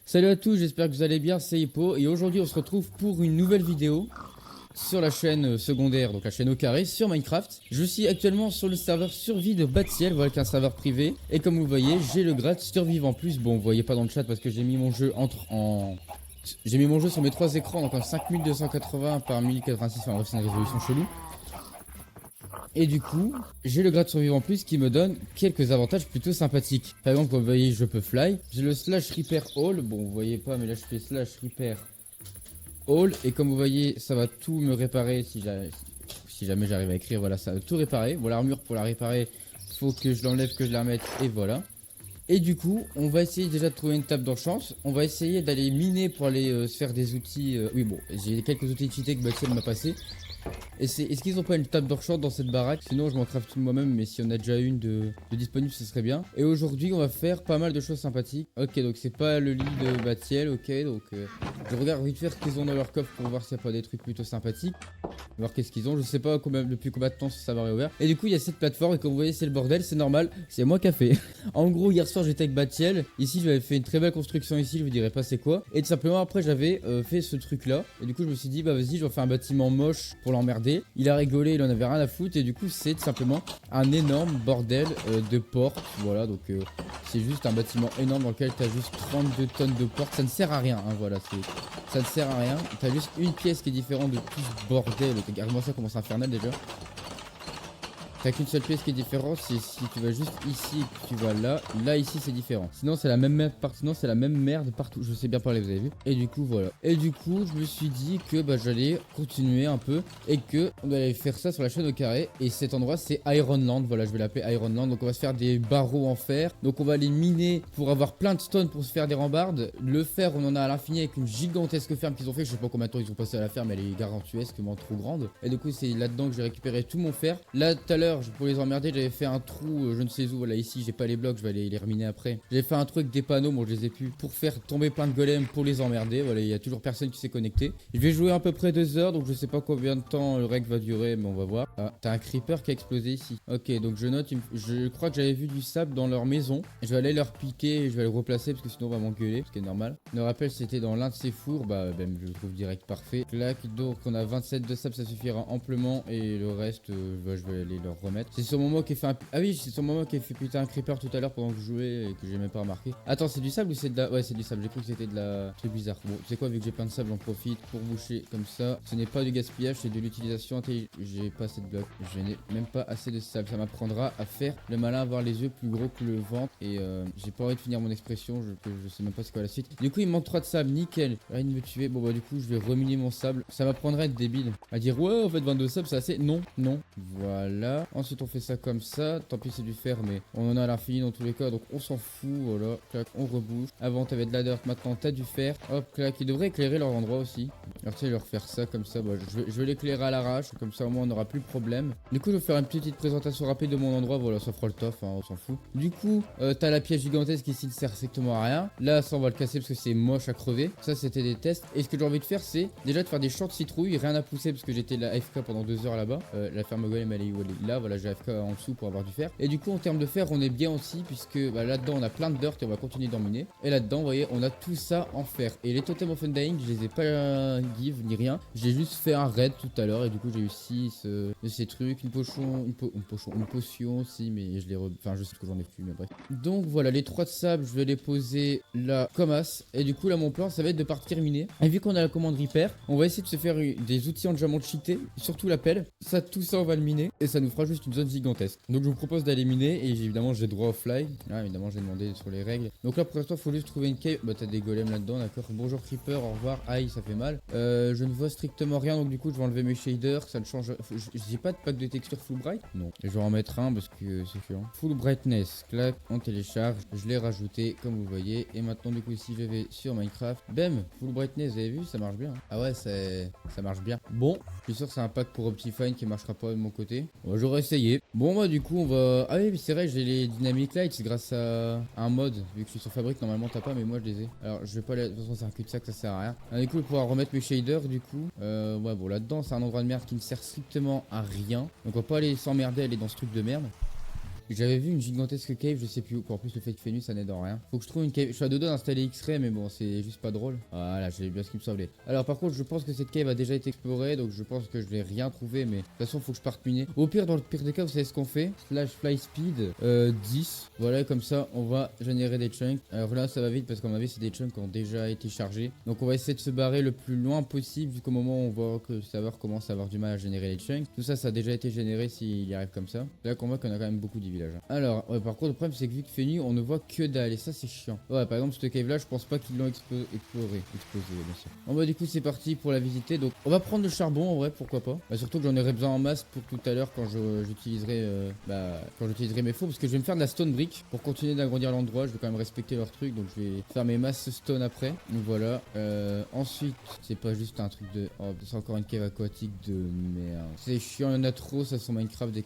Salut à tous, j'espère que vous allez bien, c'est Hippo et aujourd'hui on se retrouve pour une nouvelle vidéo sur la chaîne secondaire, donc la chaîne au carré sur Minecraft. Je suis actuellement sur le serveur survie de Batiel, voilà qu'un serveur privé. Et comme vous voyez, j'ai le grade survivant plus. Bon, vous voyez pas dans le chat parce que j'ai mis mon jeu J'ai mis mon jeu sur mes trois écrans, donc en 5280 par 1086, enfin bref c'est une résolution chelou. Et du coup, j'ai le grade survivant plus qui me donne quelques avantages plutôt sympathiques. Par exemple, comme vous voyez, je peux fly. J'ai le slash repair all. Bon, vous voyez pas, mais là je fais slash repair all. Et comme vous voyez, ça va tout me réparer si jamais j'arrive à écrire. Voilà, ça va tout réparer. Bon, l'armure pour la réparer, faut que je l'enlève, que je la remette. Et voilà. Et du coup, on va essayer déjà de trouver une table d'enchance. On va essayer d'aller miner pour aller se faire des outils. Oui, bon, j'ai quelques outils cheatés que Batiel m'a passé. Est-ce qu'ils ont pas une table d'enchant dans cette baraque? Sinon je m'en craft une moi-même, mais si on a déjà une de disponible ce serait bien. Et aujourd'hui on va faire pas mal de choses sympathiques. Ok, donc c'est pas le lit de Batiel, ok, donc je regarde vite faire ce qu'ils ont dans leur coffre pour voir s'il n'y a pas des trucs plutôt sympathiques. Voir qu'est-ce qu'ils ont, je sais pas depuis combien de temps ça va réouvrir. Et du coup il y a cette plateforme et comme vous voyez c'est le bordel, c'est normal, c'est moi qui a fait. En gros hier soir j'étais avec Batiel, ici j'avais fait une très belle construction ici, je vous dirai pas c'est quoi. Et tout simplement après j'avais fait ce truc là. Et du coup je me suis dit bah vas-y je vais faire un bâtiment moche pour l'emmerder. Il a rigolé, il en avait rien à foutre et du coup c'est tout simplement un énorme bordel de portes. Voilà donc c'est juste un bâtiment énorme dans lequel tu as juste 32 tonnes de portes. Ça ne sert à rien, hein, voilà, ça ne sert à rien. Tu as juste une pièce qui est différente de tout ce bordel. Regarde-moi ça, commence infernal déjà. T'as qu'une seule pièce qui est différente, c'est si tu vas juste ici et que tu vas là. Là, ici, c'est différent. Sinon, c'est la même merde partout. Sinon, c'est la même merde partout. Je sais bien parler, vous avez vu. Et du coup, voilà. Et du coup, je me suis dit que bah, j'allais continuer un peu et que on allait faire ça sur la chaîne au carré. Et cet endroit, c'est Ironland. Voilà, je vais l'appeler Ironland. Donc, on va se faire des barreaux en fer. Donc, on va les miner pour avoir plein de stone pour se faire des rambardes. Le fer, on en a à l'infini avec une gigantesque ferme qu'ils ont fait. Je sais pas combien de temps ils ont passé à la ferme, elle est garantuesquement trop grande. Et du coup, c'est là-dedans que j'ai récupéré tout mon fer. Là, tout à l'heure, pour les emmerder, j'avais fait un trou, je ne sais où, voilà ici, j'ai pas les blocs, je vais aller les reminer après. J'avais fait un truc avec des panneaux, bon je les ai plus, pour faire tomber plein de golems pour les emmerder, voilà, il y a toujours personne qui s'est connecté. Je vais jouer à peu près 2 heures, donc je sais pas combien de temps le rec va durer, mais on va voir. Ah, t'as un creeper qui a explosé ici. Ok, donc je note, je crois que j'avais vu du sable dans leur maison. Je vais aller leur piquer et je vais le replacer parce que sinon on va m'engueuler, ce qui est normal. Je me rappelle, c'était dans l'un de ces fours, bah même je le trouve direct parfait. Clac, donc on a 27 de sable, ça suffira amplement et le reste, bah, je vais aller leur remettre. C'est sur mon mot qui fait un... Ah oui, c'est sur mon mot qui a fait putain un creeper tout à l'heure pendant que je jouais et que j'ai même pas remarqué. Attends, c'est du sable ou c'est de la... Ouais, c'est du sable, j'ai cru que c'était de la... C'est bizarre. Bon, tu sais quoi, vu que j'ai plein de sable, j'en profite pour boucher comme ça. Ce n'est pas du gaspillage, c'est de l'utilisation intelligente. J'ai pas assez de blocs, je n'ai même pas assez de sable. Ça m'apprendra à faire le malin, avoir les yeux plus gros que le ventre. Et j'ai pas envie de finir mon expression, je sais même pas c'est quoi la suite. Du coup, il me manque 3 de sable, nickel. Rien de me tuer. Bon bah du coup, je vais reminer mon sable. Ça m'apprendrait à être débile. À dire ouais, en fait 22 sable, c'est assez... Non, non. Voilà. Ensuite, on fait ça comme ça. Tant pis, c'est du fer, mais on en a à l'infini dans tous les cas, donc on s'en fout. Voilà, clac, on rebouche. Avant, t'avais de la dirt, maintenant t'as du fer. Hop, clac, ils devraient éclairer leur endroit aussi. Alors, tu sais, leur faire ça comme ça. Bah, je vais l'éclairer à l'arrache, comme ça au moins on n'aura plus de problème. Du coup, je vais faire une petite présentation rapide de mon endroit. Voilà, ça fera le taf, hein, on s'en fout. Du coup, t'as la pièce gigantesque qui ici ne sert strictement à rien. Là, ça, on va le casser parce que c'est moche à crever. Ça, c'était des tests. Et ce que j'ai envie de faire, c'est déjà de faire des champs de citrouilles. Rien à pousser parce que j'étais la AFK pendant 2 heures là-bas. La ferme golem, elle est où? Elle est là. Voilà, j'ai AFK en dessous pour avoir du fer. Et du coup, en termes de fer, on est bien aussi, puisque bah, là-dedans, on a plein de dirt et on va continuer d'en miner. Et là-dedans, vous voyez, on a tout ça en fer. Et les totems of undying, je les ai pas give ni rien. J'ai juste fait un raid tout à l'heure et du coup, j'ai eu 6 de ces trucs, une potion aussi, mais je les enfin, je sais que j'en ai plus, mais bref. Donc voilà, les 3 de sable, je vais les poser là comme as. Et du coup, là, mon plan, ça va être de partir miner. Et vu qu'on a la commande repair, on va essayer de se faire des outils en diamant cheaté, surtout la pelle. Ça, tout ça, on va le miner et ça nous fera juste une zone gigantesque. Donc, je vous propose d'aller miner et évidemment, j'ai droit au fly. Ah, évidemment, j'ai demandé sur les règles. Donc là, pour l'instant, il faut juste trouver une cave. Bah, t'as des golems là-dedans, d'accord. Bonjour Creeper, au revoir. Aïe, ça fait mal. Je ne vois strictement rien, donc du coup, je vais enlever mes shaders. Ça ne change. J'ai pas de pack de texture full bright? Non. Et je vais en mettre un parce que c'est chiant. Full brightness, clac, on télécharge. Je l'ai rajouté, comme vous voyez. Et maintenant, du coup, si je vais sur Minecraft, bam, full brightness, vous avez vu, ça marche bien. Ah ouais, ça marche bien. Bon, je suis sûr que c'est un pack pour Optifine qui marchera pas de mon côté. Bon, j'aurais essayé. Bon, bah, du coup, on va. Ah oui, mais c'est vrai, j'ai les Dynamic Lights grâce à un mod. Vu que je suis sur Fabrique, normalement, t'as pas, mais moi, je les ai. Alors, je vais pas les. De toute façon, c'est un cul-de-sac, ça sert à rien. Ah, du coup, je vais pouvoir remettre mes shaders, du coup. Ouais, bon, là-dedans, c'est un endroit de merde qui ne sert strictement à rien. Donc, on va pas aller s'emmerder, aller dans ce truc de merde. J'avais vu une gigantesque cave, je sais plus où. En plus, le fait qu'il fait nuit, ça n'aide en rien. Faut que je trouve une cave. Je suis à deux doigts d'installer X-Ray, mais bon, c'est juste pas drôle. Voilà, j'ai bien ce qui me semblait. Alors, par contre, je pense que cette cave a déjà été explorée, donc je pense que je vais rien trouver, mais de toute façon, faut que je parte miner. Au pire, dans le pire des cas, vous savez ce qu'on fait? Slash fly speed 10. Voilà, comme ça, on va générer des chunks. Alors là, ça va vite parce qu'à mon avis, c'est des chunks qui ont déjà été chargés. Donc, on va essayer de se barrer le plus loin possible, jusqu'au moment où on voit que le serveur commence à avoir du mal à générer les chunks. Tout ça, ça a déjà été généré s'il y arrive comme ça. Là qu'on voit qu'on a quand même beaucoup de villages. Alors, ouais, par contre, le problème, c'est que vu qu'il fait nuit, on ne voit que dalle. Et ça, c'est chiant. Ouais, par exemple, cette cave là, je pense pas qu'ils l'ont exploré. Explosé, bien sûr. Bon, bah, du coup, c'est parti pour la visiter. Donc, on va prendre le charbon en vrai, pourquoi pas. Bah, surtout que j'en aurai besoin en masse pour tout à l'heure quand j'utiliserai mes fours. Parce que je vais me faire de la stone brick pour continuer d'agrandir l'endroit. Je vais quand même respecter leur truc. Donc, je vais faire mes masses stone après. Donc, voilà. Ensuite, c'est pas juste un truc de. Oh, c'est encore une cave aquatique de merde. C'est chiant, il y en a trop. Ça, sur Minecraft, des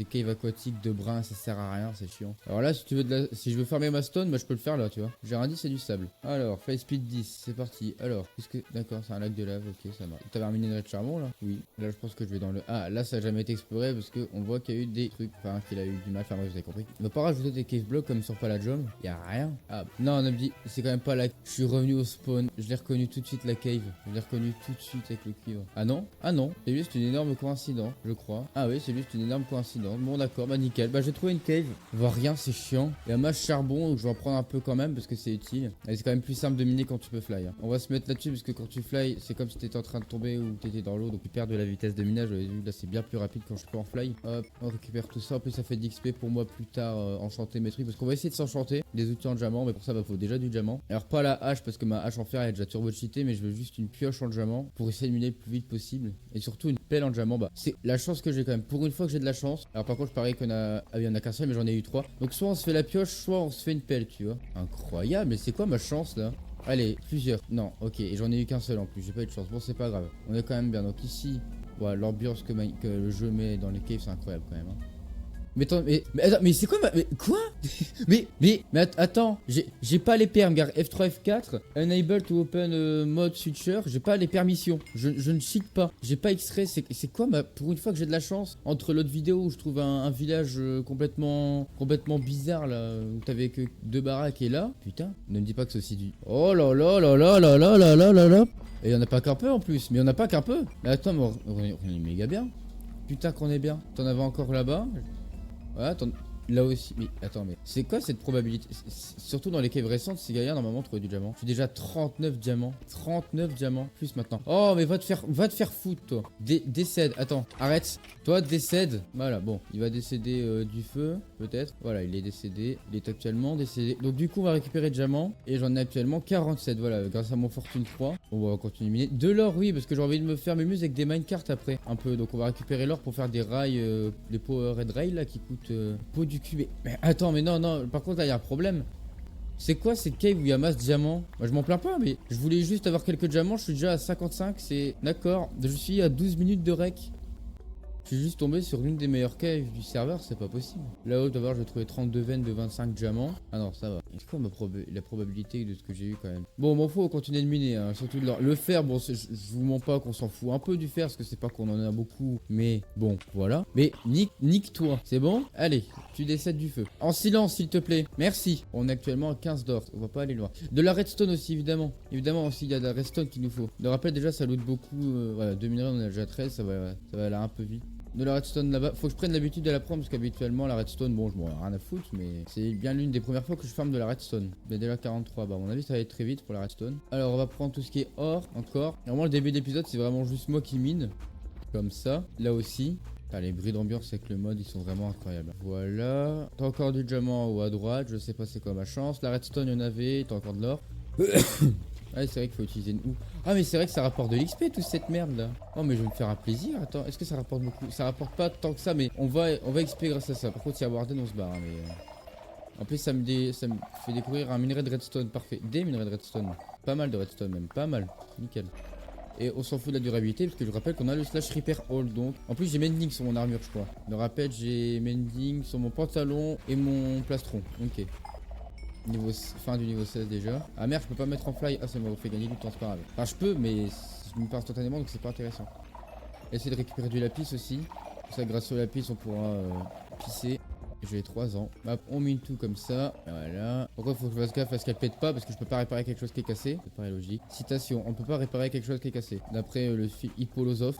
caves aquatiques de brun, ça sert à rien, c'est chiant. Alors là, si tu veux si je veux farmer ma stone, bah je peux le faire là, tu vois. J'ai rien dit, c'est du sable. Alors, fly speed 10, c'est parti. Alors, d'accord, c'est un lac de lave, ok, ça marche. T'avais un minerai de charbon là? Oui. Là, je pense que je vais dans le. Ah, là, ça a jamais été exploré parce qu'on voit qu'il y a eu des trucs. Enfin, qu'il a eu du mal. Enfin, bref, vous avez compris. On va pas rajouter des cave blocks comme sur Palladium. Y a rien. Ah, non, on a dit, c'est quand même pas la. Je suis revenu au spawn. Je l'ai reconnu tout de suite, la cave. Je l'ai reconnu tout de suite avec le cuivre. Ah non? Ah non. C'est juste une énorme coïncidence, je crois. Ah oui, c'est juste une énorme coïncidence. Bon, d'accord, bah nickel. Bah, j'ai trouvé une cave. Je vois rien, c'est chiant. Il y a masse charbon, donc je vais en prendre un peu quand même parce que c'est utile. Et c'est quand même plus simple de miner quand tu peux fly. Hein. On va se mettre là-dessus parce que quand tu fly, c'est comme si t'étais en train de tomber ou t'étais dans l'eau, donc tu perds de la vitesse de minage. Vous avez vu, là, c'est bien plus rapide quand je peux en fly. Hop, on récupère tout ça. En plus, ça fait de l'XP pour moi plus tard enchanter mes trucs parce qu'on va essayer de s'enchanter des outils en diamant, mais pour ça, bah, faut déjà du diamant. Alors, pas la hache parce que ma hache en fer elle est déjà turbo cheatée, mais je veux juste une pioche en diamant pour essayer de miner le plus vite possible. Et surtout une pelle en diamant. Bah, c'est la chance que j'ai quand même. Pour une fois que j'ai de la chance. Alors, par contre, je parie qu'on a. Ah oui, il y en a qu'un seul, mais j'en ai eu 3. Donc, soit on se fait la pioche, soit on se fait une pelle, tu vois. Incroyable, mais c'est quoi ma chance là? Allez, plusieurs. Non, ok, et j'en ai eu qu'un seul en plus. J'ai pas eu de chance. Bon, c'est pas grave. On est quand même bien. Donc, ici, voilà, l'ambiance que le jeu met dans les caves, c'est incroyable quand même. Hein. Mais attends, mais c'est quoi mais quoi? Attends, j'ai pas les perms, gars. F3, F4, enable to open mode switcher, j'ai pas les permissions. Je ne cheat pas. J'ai pas extrait. C'est quoi pour une fois que j'ai de la chance entre l'autre vidéo où je trouve un village complètement bizarre là où t'avais que 2 baraques et là, putain, ne me dis pas que c'est aussi du. Oh là là là là là là là là là là. Et y'en a pas qu'un peu en plus, mais y'en a pas qu'un peu. Mais attends, mais on est méga bien. Putain qu'on est bien. T'en avais encore là-bas. Ouais, attends, là aussi, mais attends, mais c'est quoi cette probabilité? Surtout dans les caves récentes, c'est galère normalement de trouver du diamant. Je suis déjà 39 diamants. 39 diamants, plus maintenant. Oh, mais va te faire foutre, toi. Décède, attends, arrête. Toi, décède. Voilà, bon, il va décéder du feu, peut-être. Voilà, il est décédé. Il est actuellement décédé. Donc, du coup, on va récupérer de diamants. Et j'en ai actuellement 47, voilà, grâce à mon fortune 3. On va continuer de miner. De l'or, oui, parce que j'ai envie de me faire mes muses avec des minecarts après. Un peu, donc on va récupérer l'or pour faire des rails, des power red rails là qui coûtent peau du cul. Mais attends, mais non, par contre là il y a un problème. C'est quoi cette cave où il y a masse diamants? Moi je m'en plains pas, mais je voulais juste avoir quelques diamants. Je suis déjà à 55, c'est d'accord. Je suis à 12 minutes de rec. Je suis juste tombé sur l'une des meilleures caves du serveur, c'est pas possible. Là-haut, d'abord, j'ai trouvé 32 veines de 25 diamants. Ah non, ça va. C'est quoi la probabilité de ce que j'ai eu quand même? Bon, bon, faut continuer de miner, hein, surtout de l'or. Le fer, bon, je vous mens pas qu'on s'en fout un peu du fer, parce que c'est pas qu'on en a beaucoup, mais bon, voilà. Mais nique-toi, c'est bon? Allez, tu décèdes du feu. En silence, s'il te plaît. Merci. On est actuellement à 15 d'or, on va pas aller loin. De la redstone aussi, évidemment. Évidemment aussi, il y a de la redstone qu'il nous faut. Je rappelle déjà, ça loot beaucoup. Voilà, 2 minerais, on a déjà 13, ça va aller un peu vite. De la redstone là-bas, faut que je prenne l'habitude de la prendre parce qu'habituellement la redstone, bon je m'en ai rien à foutre, mais c'est bien l'une des premières fois que je farme de la redstone. Il y a déjà 43, bah à mon avis ça va être très vite pour la redstone. Alors on va prendre tout ce qui est or encore. Normalement le début d'épisode c'est vraiment juste moi qui mine, comme ça, là aussi. Putain, les bruits d'ambiance avec le mode ils sont vraiment incroyables. Voilà, t'as encore du diamant en haut à droite, je sais pas c'est quoi ma chance. La redstone il y en avait, t'as encore de l'or. Ouais, c'est vrai qu'il faut utiliser une houe. Ah, mais c'est vrai que ça rapporte de l'XP, toute cette merde là. Oh, mais je vais me faire un plaisir. Attends, est-ce que ça rapporte beaucoup? Ça rapporte pas tant que ça, mais on va XP grâce à ça. Par contre, si y a Warden, on se barre. Hein, mais en plus, ça me fait découvrir un minerai de redstone. Parfait. Des minerais de redstone. Pas mal de redstone, même. Pas mal. Nickel. Et on s'en fout de la durabilité, parce que je rappelle qu'on a le slash repair all. Donc, en plus, j'ai mending sur mon armure, je crois. Je rappelle, j'ai mending sur mon pantalon et mon plastron. Ok. Fin du niveau 16 déjà. Ah merde, je peux pas mettre en fly. Ah, ça m'a fait gagner du temps, c'est pas grave. Enfin, je peux, mais je me pars instantanément donc c'est pas intéressant. Essayer de récupérer du lapis aussi. Comme ça, grâce au lapis, on pourra pisser. j'ai 3 ans. Hop, on mine tout comme ça. Voilà. Pourquoi faut que je fasse gaffe à ce qu'elle pète pas? Parce que je peux pas réparer quelque chose qui est cassé. Ça paraît logique. Citation, on peut pas réparer quelque chose qui est cassé. D'après le philosophe,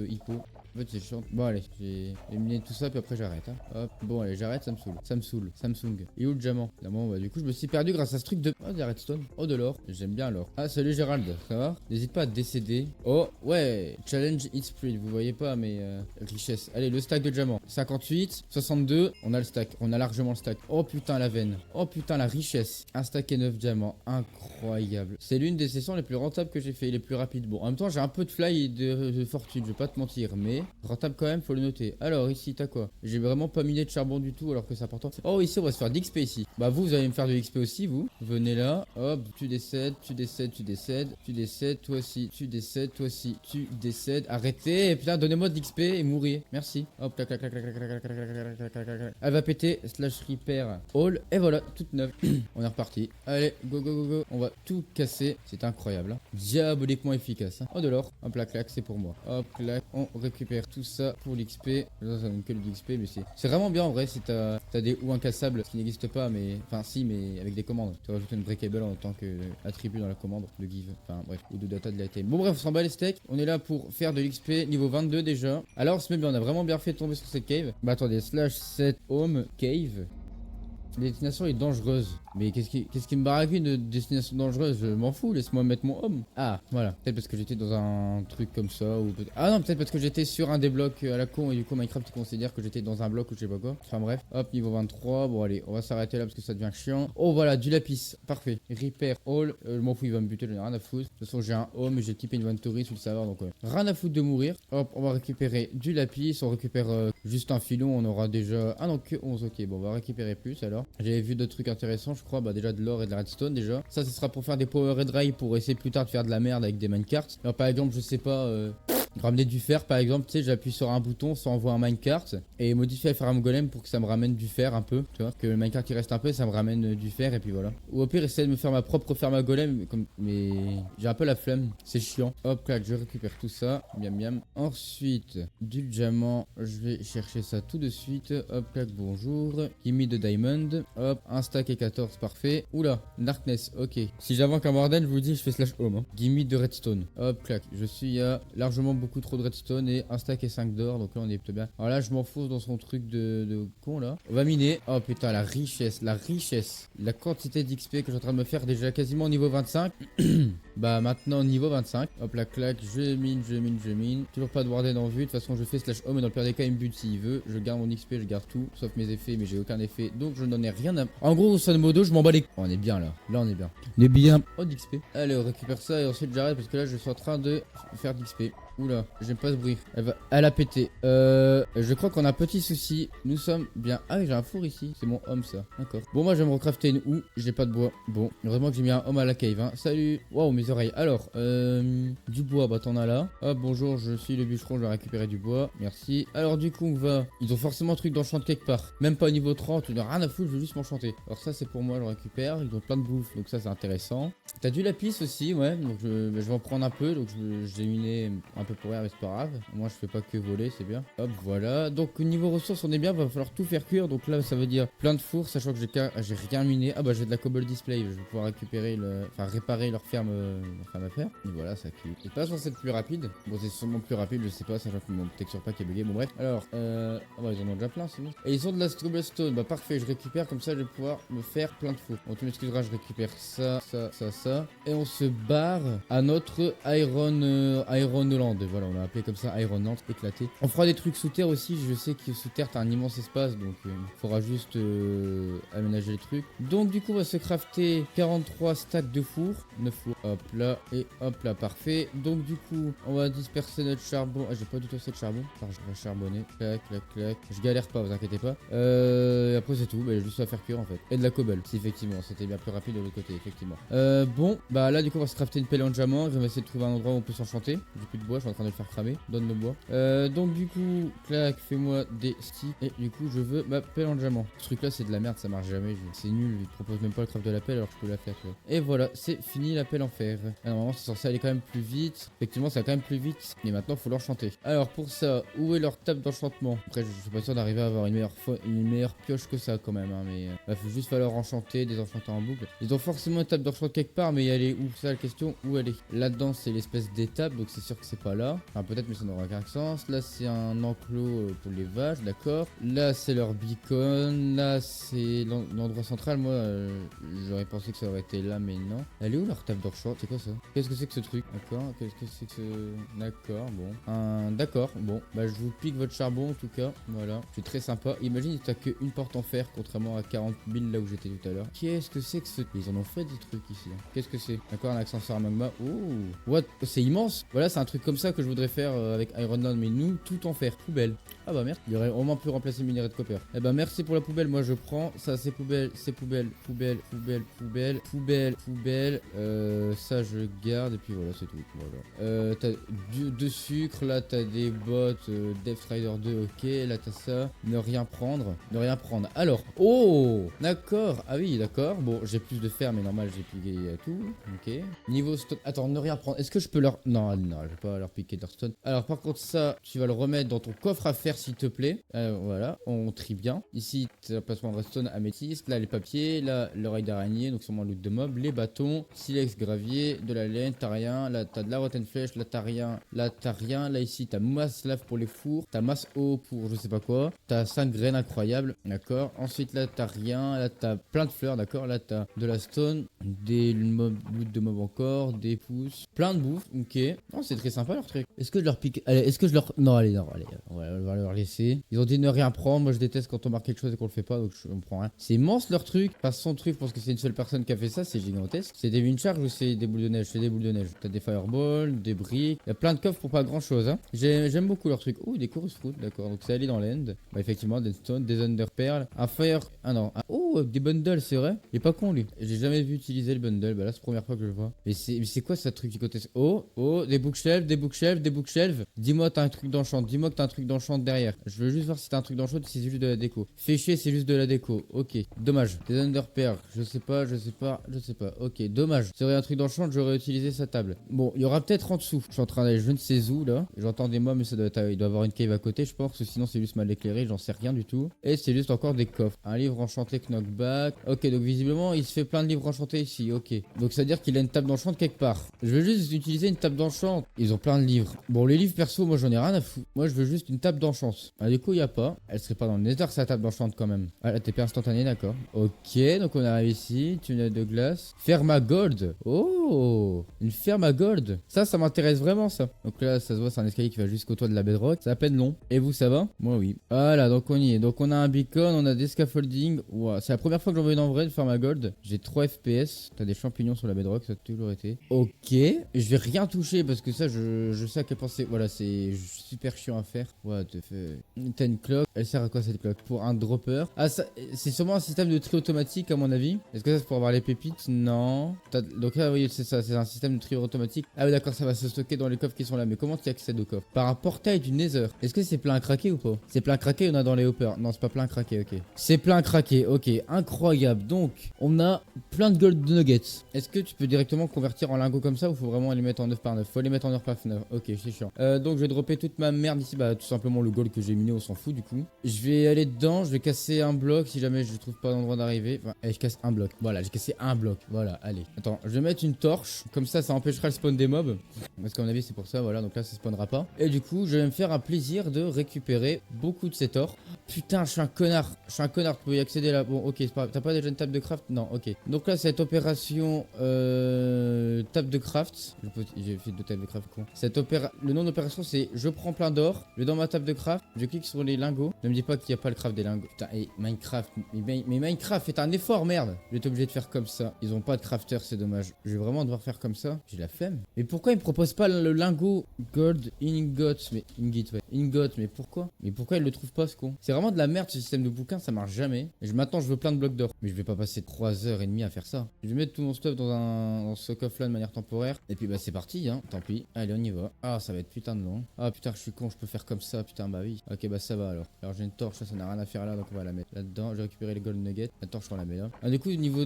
Hippo. En fait, c'est chiant. Bon, allez, j'ai miné tout ça, puis après j'arrête. Hein. Hop, bon, allez, j'arrête, ça me saoule. Ça me saoule. Samsung. Et où le diamant? Diamant, bah, du coup, je me suis perdu grâce à ce truc de. Oh, des redstone. Oh, de l'or. J'aime bien l'or. Ah, salut Gérald, ça va? N'hésite pas à décéder. Oh, ouais, challenge hit spread. Vous voyez pas, mais richesse. Allez, le stack de diamant. 58, 62. On a le stack. On a largement le stack. Oh putain, la veine. Oh putain, la richesse. Un stack et 9 diamants. Incroyable. C'est l'une des sessions les plus rentables que j'ai fait, les plus rapides. Bon, en même temps, j'ai un peu de fly et de fortune, je vais pas te mentir, mais rentable quand même, faut le noter. Alors, ici, t'as quoi? J'ai vraiment pas miné de charbon du tout, alors que c'est important. Oh, ici, on va se faire d'XP ici. Bah, vous allez me faire de l'XP aussi, vous. Venez là. Hop, tu décèdes, tu décèdes, tu décèdes. Tu décèdes, toi aussi. Tu décèdes, toi aussi. Tu décèdes. Arrêtez. Putain, donnez-moi de l'XP et mourir. Merci. Hop, clac, clac, clac, clac, clac, clac, clac, clac, clac, clac, clac, clac. Elle va péter. Slash repair all. Et voilà, toute neuve. On est reparti. Allez, go, go, go, go. On va tout casser. C'est incroyable. Hein. Diaboliquement efficace. Hein. Oh, de l'or. Hop, là, clac, c'est pour moi. Hop, clac. On récupère tout ça pour l'XP. Là, ça donne que l'XP, mais c'est vraiment bien en vrai si t'as des ou incassables qui n'existent pas, mais enfin, si, mais avec des commandes. Tu rajoutes une breakable en tant qu'attribut dans la commande de give. Enfin, bref, ou de data de l'item. Bon, bref, on s'en bat les steaks. On est là pour faire de l'XP niveau 22 déjà. Alors, on se met bien, on a vraiment bien fait tomber sur cette cave. Bah, attendez, slash 7 home cave. La destination est dangereuse. Mais qu'est-ce qui me baraque une destination dangereuse? Je m'en fous, laisse-moi mettre mon home. Ah, voilà. Peut-être parce que j'étais dans un truc comme ça. Ou ah non, peut-être parce que j'étais sur un des blocs à la con. Et du coup, Minecraft considère que j'étais dans un bloc ou je sais pas quoi. Enfin bref. Hop, niveau 23. Bon, allez, on va s'arrêter là parce que ça devient chiant. Oh, voilà, du lapis. Parfait. Repair all. Je m'en fous, il va me buter, j'en ai rien à foutre. De toute façon, j'ai un home et j'ai typé inventory sous le serveur. Donc, rien à foutre de mourir. Hop, on va récupérer du lapis. On récupère juste un filon. On aura déjà. Ah non, que 11. Ok, bon, on va récupérer plus alors. J'avais vu d'autres trucs intéressants, je crois. Bah, déjà de l'or et de la redstone déjà. Ça, ce sera pour faire des power et dry pour essayer plus tard de faire de la merde avec des minecarts. Alors, par exemple, je sais pas, ramener du fer par exemple, tu sais, j'appuie sur un bouton, ça envoie un minecart et modifier le farm golem pour que ça me ramène du fer un peu, tu vois, que le minecart il reste un peu, ça me ramène du fer et puis voilà. Ou au pire, essayer de me faire ma propre ferme à golem, mais j'ai un peu la flemme, c'est chiant. Hop, clac, je récupère tout ça, miam miam. Ensuite, du diamant, je vais chercher ça tout de suite. Hop, clac, bonjour. Give me de diamond. Hop, un stack et 14, parfait. Oula, darkness, ok. Si j'invente un bordel, je vous dis, je fais slash home. Hein. Give me de redstone. Hop, clac, je suis à largement beaucoup trop de redstone et un stack et 5 d'or, donc là on est plutôt bien. Alors là, je m'enfonce dans son truc de con là. On va miner. Oh putain, la richesse, la quantité d'XP que je suis en train de me faire déjà quasiment au niveau 25. Bah maintenant niveau 25. Hop la claque, je mine. Toujours pas de warden en vue. De toute façon je fais slash home et dans le pire des cas il me bute s'il veut. Je garde mon XP, je garde tout. Sauf mes effets, mais j'ai aucun effet. Donc je n'en ai rien à. En gros, son modo, je m'en bats les. Oh, on est bien là. Là on est bien. On est bien. Oh d'XP. Allez, on récupère ça et ensuite j'arrête parce que là je suis en train de faire d'XP. Oula, j'aime pas ce bruit. Elle a pété. Je crois qu'on a un petit souci. Nous sommes bien. Ah oui, j'ai un four ici. C'est mon home ça. D'accord. Bon, moi je vais me recrafter une houe. J'ai pas de bois. Bon, heureusement que j'ai mis un home à la cave. Hein. Salut. Waouh, mes oreilles. Alors, du bois, bah t'en as là. Hop, bonjour, je suis le bûcheron. Je vais récupérer du bois. Merci. Alors, du coup, on va. Ils ont forcément un truc d'enchant quelque part. Même pas au niveau 30. Tu n'as rien à foutre. Je vais juste m'enchanter. Alors, ça, c'est pour moi. Je le récupère. Ils ont plein de bouffe. Donc, ça, c'est intéressant. T'as du lapis aussi, ouais. Donc, je vais en prendre un peu. Donc, j'ai miné un peu pour rien, mais c'est pas grave. Moi, je fais pas que voler, c'est bien. Hop, voilà. Donc, niveau ressources, on est bien. Va falloir tout faire cuire. Donc là, ça veut dire plein de fours, sachant que j'ai rien miné. Ah, bah, j'ai de la cobble display. Je vais pouvoir récupérer enfin, réparer leur ferme à faire. Et voilà, ça cuit. C'est pas censé être plus rapide. Bon, c'est sûrement plus rapide, je sais pas, sachant que mon texture pack est bugué. Bon, bref. Alors, ah, bah, ils en ont déjà plein, c'est bon. Et ils ont de la cobblestone. Bah, parfait. Je récupère. Comme ça, je vais pouvoir me faire plein de fours. Bon, tu m'excuseras, je récupère ça. Et on se barre à notre Ironland. Voilà, on l'a appelé comme ça, Ironland, éclaté. On fera des trucs sous terre aussi. Je sais que sous terre, t'as un immense espace, donc il faudra juste aménager les trucs. Donc, du coup, on va se crafter 43 stacks de fours. 9 fours. Hop là, et hop là, parfait. Donc, du coup, on va disperser notre charbon. Ah, j'ai pas du tout assez de charbon. Enfin, je vais charbonner. Clac, clac, clac. Je galère pas, vous inquiétez pas. Et après, c'est tout. Bah, juste à faire cuire en fait. Et de la cobble. Si, effectivement, c'était bien plus rapide de l'autre côté, effectivement. Bon, bah là, du coup, on va se crafter une pelle en diamant. Je vais essayer de trouver un endroit où on peut s'enchanter. J'ai plus de bois, je suis en train de le faire cramer. Donne le bois. Donc du coup, clac, fais-moi des sticks. Et du coup, je veux ma pelle en diamant. Ce truc là, c'est de la merde, ça marche jamais. C'est nul, il te propose même pas le craft de la pelle alors que je peux la faire. Tu vois. Et voilà, c'est fini la pelle en fer. Ah, normalement, c'est censé aller quand même plus vite. Effectivement, ça va quand même plus vite. Mais maintenant, il faut l'enchanter. Alors pour ça, où est leur table d'enchantement? Après, je suis pas sûr d'arriver à avoir une meilleure pioche que ça quand même. Hein, mais il faut juste falloir enchanter, désenchanter en boucle. Ils ont forcément une table d'enchant quelque part, mais elle est où? Ça la question, où elle est? Là-dedans, c'est l'espèce d'étape, donc c'est sûr que c'est pas là. Enfin, peut-être, mais ça n'aura aucun sens. Là, c'est un enclos pour les vaches, d'accord. Là, c'est leur beacon. Là, c'est l'endroit central. Moi, j'aurais pensé que ça aurait été là, mais non. Elle est où leur table d'enchant? C'est quoi ça? Qu'est-ce que c'est que ce truc? D'accord. Qu'est-ce que c'est que ce... D'accord, bon. D'accord, bon. Bah, je vous pique votre charbon, en tout cas. Voilà. C'est très sympa. Imagine, t'as qu'une porte en fer, contrairement à 40 000 là où j'étais tout à l'heure. Qu'est-ce que c'est que ce... Ils en ont fait des trucs ici. Hein. Qu'est-ce que c'est? D'accord, un ascenseur à magma. Oh, what? C'est immense. Voilà, c'est un truc comme ça que je voudrais faire avec Iron Man, mais nous, tout en fer. Poubelle. Ah bah merde, il y aurait au moins pu remplacer le minerai de copper. Eh bah merci pour la poubelle, moi je prends. Ça c'est poubelle, poubelle. Ça je garde et puis voilà, c'est tout. Voilà. T'as de sucre, là t'as des bottes Death Rider 2, ok. Là t'as ça. Ne rien prendre. Alors, oh, d'accord. Ah oui, d'accord. Bon, j'ai plus de fer, mais normal, j'ai piqué tout. Ok. Niveau stone. Attends, ne rien prendre. Est-ce que je peux leur. Non, non, je vais pas leur piquer leur stone. Alors, par contre, ça, tu vas le remettre dans ton coffre à fer, s'il te plaît. Voilà, on trie bien. Ici, t'as placement de redstone, améthyste. Là, les papiers. Là, l'oreille d'araignée, donc sûrement loot de mob. Les bâtons, silex, gravier, de la laine. T'as rien. Là, t'as de la rotten flèche. Là, t'as rien. Là, t'as rien. Là, ici, t'as masse lave pour les fours. T'as masse eau pour je sais pas quoi. T'as 5 graines incroyables. D'accord. Ensuite, là, t'as rien. Là, t'as plein de fleurs. D'accord. Là, t'as de la stone. Des loot de mob encore. Des pousses. Plein de bouffe. Ok. Non, c'est très sympa leur truc. Est-ce que je leur pique. Allez, est-ce que je leur. Non, allez, non, allez. On va leur laisser. Ils ont dit ne rien prendre. Moi, je déteste quand on marque quelque chose et qu'on le fait pas. Donc, on prend rien. C'est immense leur truc. Pas son truc parce que c'est une seule personne qui a fait ça. C'est gigantesque. C'est des wind charge ou c'est des boules de neige? C'est des boules de neige. T'as des fireballs, des briques. Il y a plein de coffres pour pas grand chose. Hein. J'aime beaucoup leur truc. Oh, des chorus fruit. D'accord. Donc, c'est allé dans l'end. Bah, effectivement, des stone, des underpearls. Un fire. Ah non. Oh, des bundles, c'est vrai. Il est pas con lui. J'ai jamais vu utiliser le bundle. Bah là, c'est la première fois que je le vois. Mais c'est quoi ce truc du côté? Oh, des bookshelves, des bookshelves. Dis-moi, t'as un truc d'enchant. Dis-moi que t'as un truc d'enchant derrière. Je veux juste voir si t'as un truc d'enchant ou si c'est juste de la déco. Fais chier, c'est juste de la déco. Ok, dommage. Des underpearls. Je sais pas. Ok, dommage. Si j'aurais un truc d'enchant, j'aurais utilisé sa table. Bon, il y aura peut-être en dessous. Je suis en train d'aller, je ne sais où là. J'entends des mobs, mais ça doit être, il doit avoir une cave à côté, je pense. Sinon, c'est juste mal éclairé. J'en sais rien du tout. Et c'est juste encore des coffres. Un livre enchanté knockback. Ok, donc visiblement, il se fait plein de livres enchantés ici. Ok. Donc ça veut dire qu'il a une table d'enchant quelque part. Je veux juste utiliser une table d'enchant. Ils ont plein de livres. Bon, les livres perso, moi j'en ai rien à foutre. Moi je veux juste une table d'enchant. Ah, du coup, il n'y a pas. Elle serait pas dans le nether, sa table d'enchant quand même. Ah, la TP instantanée, d'accord. Ok, donc on arrive ici. Tunnel de glace. Ferme à gold. Oh, une ferme à gold. Ça m'intéresse vraiment ça. Donc là, ça se voit, c'est un escalier qui va jusqu'au toit de la bedrock. C'est à peine long. Et vous, ça va? Moi, oui. Voilà, donc on y est. Donc on a un beacon, on a des scaffolding. Wow, c'est la première fois que j'en vois une en vrai de ferme à gold. J'ai 3 FPS. T'as des champignons sur la bedrock, ça a toujours été. Ok. Je vais rien toucher parce que ça, je sais à quel point c'est. Voilà, c'est super chiant à faire. What the fuck. T'as une cloque. Elle sert à quoi cette cloque? Pour un dropper. Ah, ça, c'est sûrement un système de tri automatique à mon avis. Est-ce que ça c'est pour avoir les pépites? Non. Donc là, oui, c'est ça. C'est un système de tri automatique. Ah, oui, d'accord, ça va se stocker dans les coffres qui sont là. Mais comment tu accèdes aux coffres? Par un portail du Nether. Est-ce que c'est plein à craquer ou pas? C'est plein à craquer, on a dans les hoppers. Non, c'est pas plein à craquer, ok. C'est plein à craquer, ok. Incroyable. Donc, on a plein de gold nuggets. Est-ce que tu peux directement convertir en lingots comme ça ou faut vraiment les mettre en 9 par 9? Faut les mettre en 9 par 9. Ok, c'est chiant. Donc, je vais dropper toute ma merde ici. Bah, tout simplement le gold que j'ai miné, on s'en fout du coup. Je vais aller dedans, je vais casser un bloc si jamais je trouve pas d'endroit d'arriver. Enfin, allez, je casse un bloc. Voilà, j'ai cassé un bloc. Voilà, allez. Attends, je vais mettre une torche. Comme ça empêchera le spawn des mobs. Parce qu'à mon avis, c'est pour ça. Voilà, donc là, ça spawnera pas. Et du coup, je vais me faire un plaisir de récupérer beaucoup de cet or. Putain, je suis un connard. Tu peux y accéder là. Bon, ok, c'est pas grave. T'as pas déjà une table de craft? Non, ok. Donc là, cette opération table de craft. J'ai fait 2 tables de craft, con. Le nom d'opération, c'est je prends plein d'or, je vais dans ma table de craft, je clique sur les lingots. Ne me dis pas qu'il n'y a pas le craft des lingots. Putain, et Minecraft. Mais Minecraft, faites un effort, merde. Je vais être obligé de faire comme ça. Ils ont pas de crafter, c'est dommage. Je vais vraiment devoir faire comme ça. J'ai la flemme. Mais pourquoi ils me proposent pas le lingot gold ingot? Mais ingot, ouais. Ingot, mais pourquoi? Mais pourquoi ils le trouvent pas, ce con? C'est vraiment de la merde ce système de bouquin, ça marche jamais. Et maintenant, je veux plein de blocs d'or. Mais je vais pas passer 3h30 à faire ça. Je vais mettre tout mon stuff dans ce coffre là de manière temporaire. Et puis bah c'est parti, hein. Tant pis. Allez, on y va. y va. Ah, ça va être putain de long. Ah putain, je suis con, je peux faire comme ça, putain, bah oui. Ok, bah ça va alors. Alors j'ai une torche, ça n'a rien à faire là, donc on va la mettre là-dedans. J'ai récupéré les gold nuggets. La torche, on la met là. Ah, du coup, niveau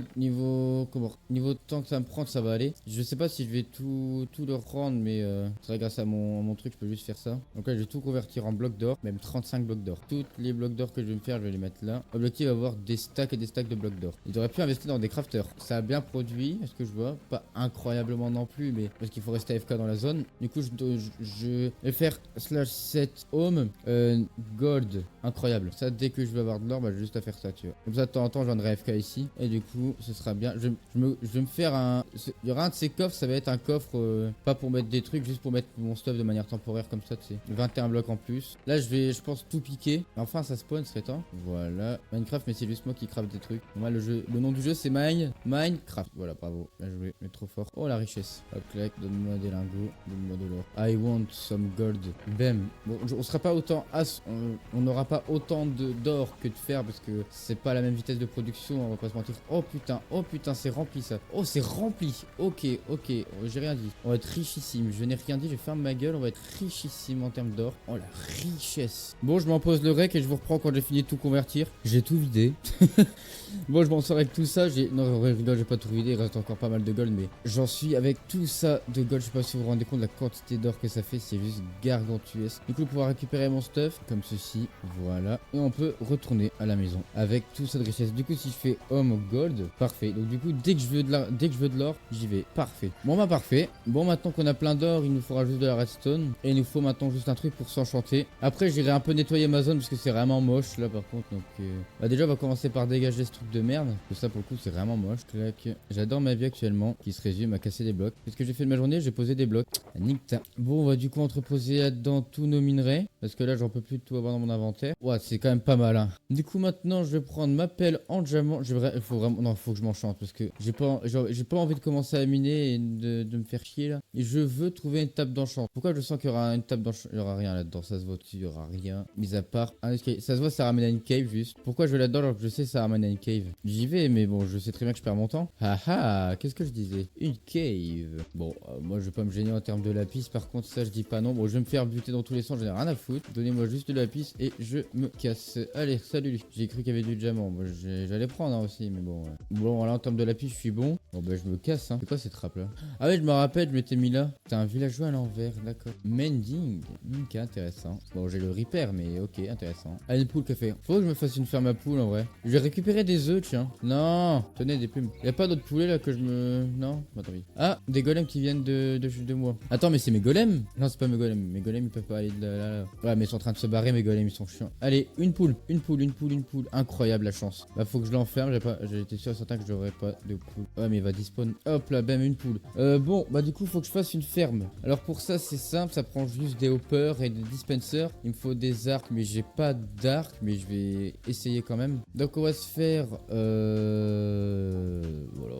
temps que ça me prend, ça va aller. Je sais pas si je vais tout leur rendre, mais c'est vrai, grâce à mon truc, je peux juste faire ça. Donc là, je vais tout convertir en blocs d'or, même 35 blocs d'or. Toutes les blocs d'or que je vais me faire, je vais les mettre là. Objectif, avoir des stacks et des stacks de blocs d'or. Ils auraient pu investir dans des crafters. Ça a bien produit, est-ce que je vois? Pas incroyablement non plus, mais parce qu'il faut rester AFK dans la zone. Du coup, je vais faire /7 home gold. Incroyable. Ça, dès que je vais avoir de l'or, bah, j'ai juste à faire ça, tu vois. Comme ça, de temps en temps, je viendrai AFK ici. Et du coup, ce sera bien. Je vais me faire un... Il y aura un de ces coffres, ça va être un coffre, pas pour mettre des trucs, juste pour mettre mon stuff de manière temporaire comme ça, tu sais. 21 blocs en plus. Là, je pense, tout piquer. Enfin, ça spawn, serait temps. Voilà. Minecraft, mais c'est juste moi qui craft des trucs. Moi, le nom du jeu, c'est Minecraft. Voilà, bravo. Bien joué, mais trop fort. Oh, la richesse. Hop, clac, donne-moi des lingots, donne-moi de l'or. I want some gold. Bam. Bon, on sera pas autant on n'aura pas autant d'or que de fer parce que c'est pas la même vitesse de production, on va pas se mentir. Oh putain, c'est rempli ça. Oh, c'est rempli. Ok, j'ai rien dit. On va être richissime. Je n'ai rien dit, j'ai fermé ma gueule. On va être richissime en termes d'or. Oh, la richesse. Bon, je m'en pose le rec et je vous reprends quand j'ai fini de tout convertir. J'ai tout vidé. Bon, je m'en sors avec tout ça. Non, en vrai, j'ai pas tout vidé. Il reste encore pas mal de gold, mais j'en suis avec tout ça de gold. Je sais pas si vous vous rendez compte de la quantité d'or que ça fait. C'est juste gargantuesque. Du coup, pouvoir récupérer mon stuff comme ceci. Voilà. Et on peut retourner à la maison avec tout ça de richesse. Du coup, si je fais home gold, parfait. Donc, du coup, dès que je veux de l'or, j'y vais. Parfait. Bon, bah, parfait. Bon, maintenant qu'on a plein d'or, il nous faudra juste de la redstone. Et il nous faut maintenant juste un truc pour s'enchanter. Après, j'irai un peu nettoyer ma zone parce que c'est vraiment moche là, par contre. Donc, bah, déjà, on va commencer par dégager ce truc de merde. Tout ça, pour le coup, c'est vraiment moche. Clac. J'adore ma vie actuellement qui se résume à casser des blocs. Qu'est-ce que j'ai fait de ma journée? J'ai posé des blocs. Nique. Bon, on va du coup entreposer là-dedans tous nos minerais. Parce que là, j'en peux plus de tout avoir dans mon inventaire. Ouais, c'est quand même pas mal, hein. Du coup, maintenant, je vais prendre ma pelle en diamant. Il faut vraiment. Non, faut que je m'enchante parce que j'ai pas envie de commencer à miner et de me faire chier là. Et je veux trouver une table d'enchant. Pourquoi je sens qu'il y aura une table d'enchant? Il y aura rien là-dedans. Ça se voit qu'il y aura rien. Mis à part un escalier. Ça se voit, ça ramène à une cave juste. Pourquoi je vais là-dedans alors que je sais ça ramène à une cave? J'y vais, mais bon, je sais très bien que je perds mon temps. Ah ah, qu'est-ce que je disais? Une cave. Bon, moi, je vais pas me gêner en termes de lapis. Par contre, ça, je dis pas non. Bon, je vais me faire buter dans tous les sens. J'en ai rien à foutre. Donnez-moi juste de lapis et je me casse. Allez, salut. J'ai cru qu'il y avait du diamant. Moi, j'allais prendre hein, aussi, mais bon. Bon, là, en termes de lapis, je suis bon. Bon, bah, je me casse. Hein. C'est quoi cette trappe là? Ah, ouais, je me rappelle, je m'étais mis là. T'as un villageois à l'envers, d'accord. Mending. Ok, intéressant. Bon, j'ai le repair, mais ok, intéressant. Ah, une poule café. Faut que je me fasse une ferme à poule en vrai. Je vais récupérer des œufs, tiens. Non, tenez des plumes. Y'a pas d'autres poulets là que je me. Non, attends, oui. Ah, des golems qui viennent de moi. Attends, mais c'est mes golems? Non, c'est pas mes golems. Mes golems ils peuvent pas aller de là. Ouais, mais ils sont en train de se barrer, mes golems ils sont chiants. Allez, une poule. Incroyable la chance. Bah, faut que je l'enferme. J'étais sûr et certain que j'aurais pas de poule. Ouais, mais il va despawn. Hop là, bam, une poule. Bon, bah, du coup, faut que je fasse une ferme. Alors, pour ça, c'est simple. Ça prend juste des hoppers et des dispensers. Il me faut des arcs, mais j'ai pas d'arc. Mais je vais essayer quand même. Donc, on va se faire. Voilà,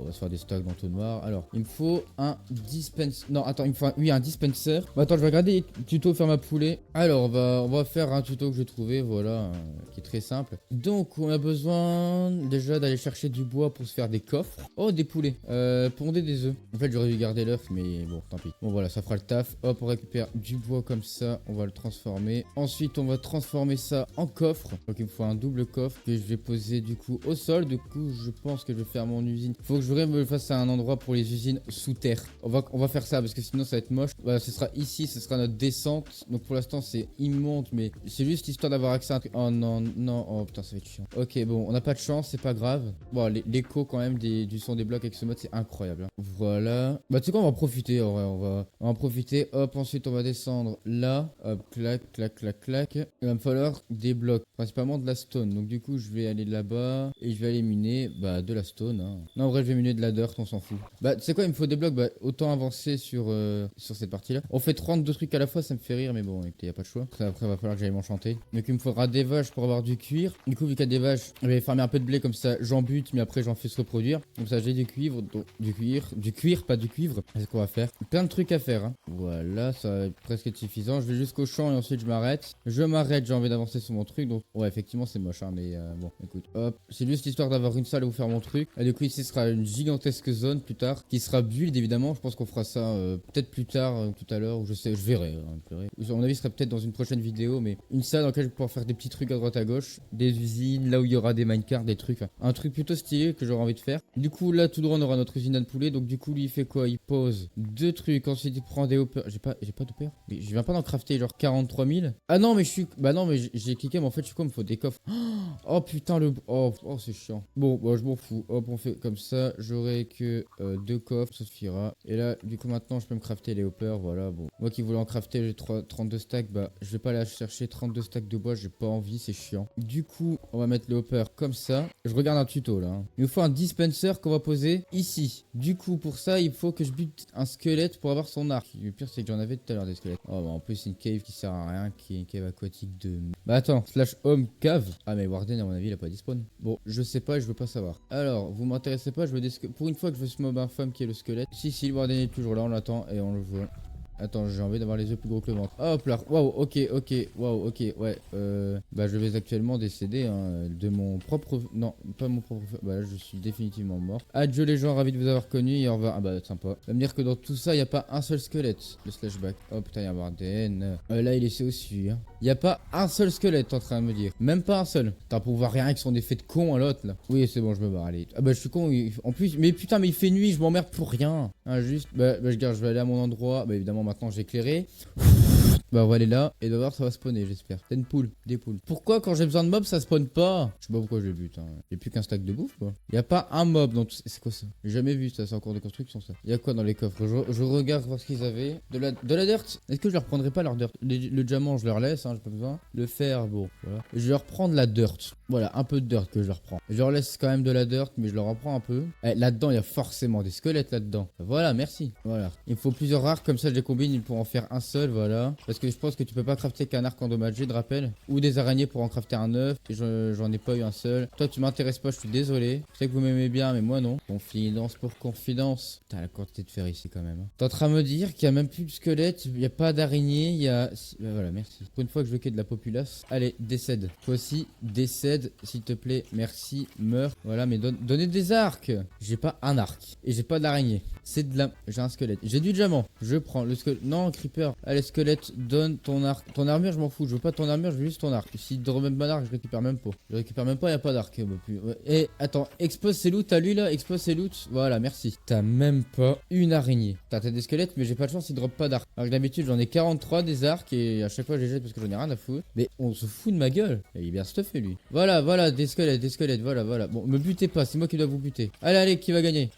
on va se faire des stacks d'entonnoir. Alors, il me faut un dispenser. Non, attends, il me faut un dispenser. Bah, attends, je vais regarder les tutos ferme à poulet. Alors, on va faire un tuto que j'ai trouvé, voilà, qui est très simple. Donc, on a besoin déjà d'aller chercher du bois pour se faire des coffres. Oh, des poulets. Pondez des œufs. En fait, j'aurais dû garder l'œuf, mais bon, tant pis. Bon, voilà, ça fera le taf. Hop, on récupère du bois comme ça. On va le transformer. Ensuite, on va transformer ça en coffre. Donc, il me faut un double coffre que je vais poser du coup au sol. Du coup, je pense que je vais faire mon usine. Faut que je me fasse à un endroit pour les usines sous terre. On va faire ça parce que sinon, ça va être moche. Voilà, ce sera ici, ce sera notre descente. Donc, pour l'instant, c'est immonde, mais c'est juste histoire d'avoir accès à un truc. Oh non, non, oh putain, ça va être chiant. Ok, bon, on n'a pas de chance, c'est pas grave. Bon, l'écho quand même du son des blocs avec ce mode, c'est incroyable. Hein. Voilà. Bah, tu sais quoi, on va en profiter. En vrai, on va en profiter. Hop, ensuite, on va descendre là. Hop, clac. Il va me falloir des blocs, principalement de la stone. Donc, du coup, je vais aller là-bas et je vais aller miner bah, de la stone. Hein. Non, en vrai, je vais miner de la dirt, on s'en fout. Bah, tu sais quoi, il me faut des blocs. Bah, autant avancer sur cette partie-là. On fait 32 trucs à la fois, ça me fait rire, mais bon, écoutez, y a pas de choix. Après, il va falloir que j'aille m'enchanter. Donc, il me faudra des vaches pour avoir du cuir. Du coup, vu qu'il y a des vaches, je vais farmer un peu de blé comme ça, j'en bute, mais après, j'en fais se reproduire. Comme ça, j'ai du cuivre, donc du cuir, pas du cuivre. C'est ce qu'on va faire. Plein de trucs à faire. Hein. Voilà, ça va presque être suffisant. Je vais jusqu'au champ et ensuite, je m'arrête. J'ai envie d'avancer sur mon truc. Donc, ouais, effectivement, c'est moche, hein, mais bon, écoute. Hop, c'est juste histoire d'avoir une salle où faire mon truc. Et du coup, ici, ce sera une gigantesque zone plus tard qui sera build, évidemment. Je pense qu'on fera ça peut-être plus tard tard, tout à l'heure, ou je sais, je verrai. À mon avis, ce serait peut-être dans une prochaine vidéo, mais une salle dans laquelle je vais pouvoir faire des petits trucs à droite à gauche, des usines, là où il y aura des minecarts, des trucs, enfin, un truc plutôt stylé que j'aurais envie de faire. Du coup, là, tout droit, on aura notre usine à poulet, donc du coup, lui, il fait quoi? Il pose 2 trucs, ensuite il prend des hoppers. J'ai pas d'hoppers. Mais je viens pas d'en crafter genre 43 000. Ah non, mais je suis. Bah non, mais j'ai cliqué, mais en fait, je suis quoi? Il me faut des coffres. Oh putain, oh c'est chiant. Bon, bah, je m'en fous. Hop, on fait comme ça. J'aurai que 2 coffres, ça suffira. Et là, du coup, maintenant, je peux me crafter les hoppers. Voilà, bon. Moi qui voulais en crafter les 32 stacks, bah, je vais pas aller chercher 32 stacks de bois. J'ai pas envie, c'est chiant. Du coup, on va mettre les hoppers comme ça. Je regarde un tuto là. Il nous faut un dispenser qu'on va poser ici. Du coup, pour ça, il faut que je bute un squelette pour avoir son arc. Le pire, c'est que j'en avais tout à l'heure des squelettes. Oh, bah, en plus, c'est une cave qui sert à rien, qui est une cave aquatique de. Bah, attends, slash home cave. Ah, mais Warden, à mon avis, il a pas dispawn. Bon, je sais pas, je veux pas savoir. Alors, vous m'intéressez pas, je veux des pour une fois que je veux ce mob infâme qui est le squelette. Si, le Warden est toujours là, on l'attend et on le voit. Attends, j'ai envie d'avoir les yeux plus gros que le ventre. Hop là, waouh, ok, ouais. Bah, je vais actuellement décéder hein, de mon propre. Non, pas mon propre. Bah, là, je suis définitivement mort. Adieu les gens, ravi de vous avoir connu. Et au revoir. Ah, bah, sympa. Va me dire que dans tout ça, il n'y a pas un seul squelette. Le slashback. Oh putain, il y a un Warden. Là, il est aussi. Hein. Il n'y a pas un seul squelette, t'es en train de me dire. Même pas un seul. T'as pour voir rien avec son effet de con à l'autre là. Oui, c'est bon, je me barre. Allez. Ah, bah, je suis con. En plus, mais putain, mais il fait nuit, je m'emmerde pour rien. Hein, juste. Bah, je garde, je vais aller à mon endroit. Bah, évidemment, maintenant j'ai éclairé. Bah on va aller là et de voir ça va spawner j'espère. C'est une poule, des poules. Pourquoi quand j'ai besoin de mobs ça spawn pas? Je sais pas pourquoi je le bute hein. Y'a plus qu'un stack de bouffe quoi. Y'a pas un mob dans tout. C'est quoi ça? J'ai jamais vu ça, c'est en cours de construction ça. Y'a quoi dans les coffres? Je regarde voir ce qu'ils avaient. De la dirt. Est-ce que je leur prendrai pas leur dirt? Le diamant je leur laisse hein, j'ai pas besoin. Le fer bon voilà. Je vais leur prendre la dirt. Voilà un peu de dirt que je leur prends. Je leur laisse quand même de la dirt mais je leur en prends un peu. Là-dedans il y a forcément des squelettes là-dedans. Voilà merci. Voilà. Il me faut plusieurs arcs comme ça je les combine pour en faire un seul voilà. Parce que je pense que tu peux pas crafter qu'un arc endommagé de rappel. Ou des araignées pour en crafter un œuf. Et j'en ai pas eu un seul. Toi tu m'intéresses pas, je suis désolé. Je sais que vous m'aimez bien mais moi non. Confidence pour confidence. Putain la quantité de fer ici quand même. Hein. T'es en train de me dire qu'il y a même plus de squelettes. Il y a pas d'araignées. Il y a... Bah, voilà merci. Pour une fois que je veux qu'il y ait de la populace. Allez décède. Toi aussi décède s'il te plaît. Merci. Meurs. Voilà mais donnez des arcs. J'ai pas un arc. Et j'ai pas d'araignée. C'est de la... J'ai un squelette. J'ai du diamant. Je prends le squelette. Non creeper. Allez squelette. Donne ton arc. Ton armure, je m'en fous. Je veux pas ton armure, je veux juste ton arc. Si te remets mon arc, je récupère même pas. Je récupère même pas, y a pas d'arc. Et attends, expose ses loot à lui là, expose ses loot. Voilà, merci. T'as même pas une araignée. T'as des squelettes, mais j'ai pas de chance, il drop pas d'arc. Alors que d'habitude, j'en ai 43 des arcs et à chaque fois, je les jette parce que j'en ai rien à foutre. Mais on se fout de ma gueule. Il est bien stuffé lui. Voilà, des squelettes, voilà. Bon, me butez pas, c'est moi qui dois vous buter. Allez, qui va gagner?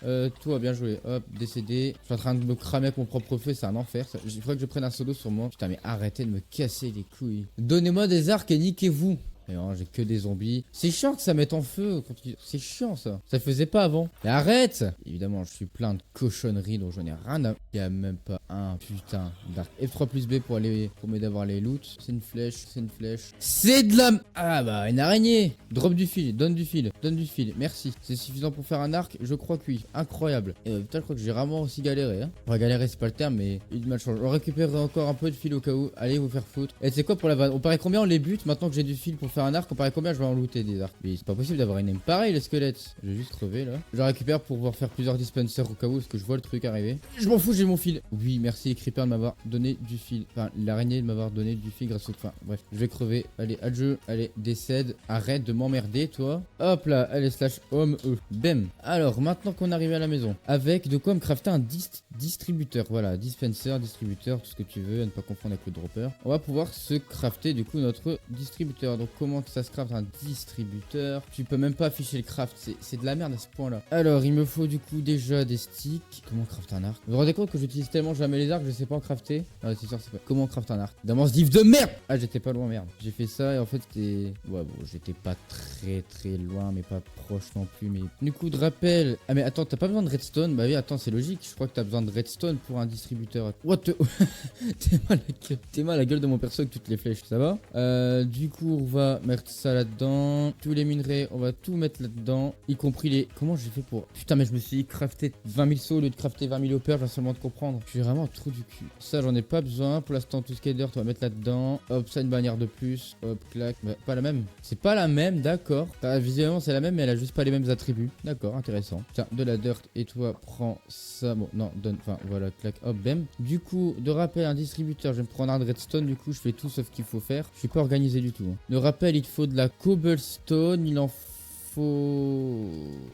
Toi, bien joué. Hop, décédé. Je suis en train de me cramer avec mon propre feu, c'est un enfer. Il faudrait que je prenne un solo sur moi. Putain, mais arrêtez de me casser les couilles. Donnez-moi des arcs et niquez-vous. Et non, j'ai que des zombies. C'est chiant que ça mette en feu. C'est chiant ça. Ça faisait pas avant. Mais arrête. Évidemment, je suis plein de cochonneries dont j'en ai rien à... Il y a même pas un putain d'arc. F3 plus B pour m'aider à avoir les loots. C'est une flèche, c'est de la... Ah bah, une araignée. Drop du fil, donne du fil. Merci. C'est suffisant pour faire un arc, je crois que oui. Incroyable. Et putain, je crois que j'ai vraiment aussi galéré. Hein. Enfin, galérer, c'est pas le terme, mais il mal change. On récupère encore un peu de fil au cas où. Allez, vous faire foutre. Et c'est quoi pour la vanne? On paraît combien on les bute maintenant que j'ai du fil pour faire un arc? On paraît combien je vais en looter des arcs? Mais c'est pas possible d'avoir une aim pareille, les squelettes. Je vais juste crever là. Je récupère pour pouvoir faire plusieurs dispensers au cas où, parce que je vois le truc arriver. Je m'en fous, j'ai mon fil. Oui, merci, Creeper de m'avoir donné du fil. Enfin, l'araignée de m'avoir donné du fil grâce au. Enfin, bref, je vais crever. Allez, adieu. Allez, décède. Arrête de m'emmerder, toi. Hop là, allez, slash home E. Bam. Alors, maintenant qu'on arrive à la maison, avec de quoi me crafter un distributeur. Voilà, dispenser, distributeur, tout ce que tu veux, à ne pas confondre avec le dropper. On va pouvoir se crafter du coup notre distributeur. Donc, comment que ça se craft un distributeur? Tu peux même pas afficher le craft, c'est de la merde à ce point là. Alors il me faut du coup déjà des sticks. Comment craft un arc? Vous vous rendez compte que j'utilise tellement jamais les arcs, je sais pas en crafter. Ah c'est sûr c'est pas. Comment craft un arc? Dans ce div de merde. Ah j'étais pas loin merde. J'ai fait ça et en fait c'était... Ouais bon j'étais pas très loin mais pas proche non plus mais... Du coup de rappel... Ah mais attends t'as pas besoin de redstone? Bah oui attends c'est logique, je crois que t'as besoin de redstone pour un distributeur. What the... T'es mal à la gueule de mon perso avec toutes les flèches, ça va? Du coup on va va mettre ça là-dedans. Tous les minerais, on va tout mettre là-dedans. Y compris les... Comment j'ai fait pour... Putain, mais je me suis crafté 20 000 sauts au lieu de crafter 20 000 hoppers. Je viens seulement de comprendre. Je suis vraiment un trou du cul. Ça, j'en ai pas besoin. Pour l'instant, tout ce qui est dirt, on va mettre là-dedans. Hop, ça, une bannière de plus. Hop, clac. Bah, pas la même. C'est pas la même, d'accord. Visiblement, c'est la même, mais elle a juste pas les mêmes attributs. D'accord, intéressant. Tiens, de la dirt. Et toi, prends ça. Bon, non, donne. Enfin, voilà, clac. Hop, bam. Du coup, de rappel, un distributeur. Je vais me prendre un redstone. Du coup, je fais tout sauf qu'il faut faire. Je suis pas organisé du tout. Hein. De rappel, il te faut de la cobblestone. Il en faut...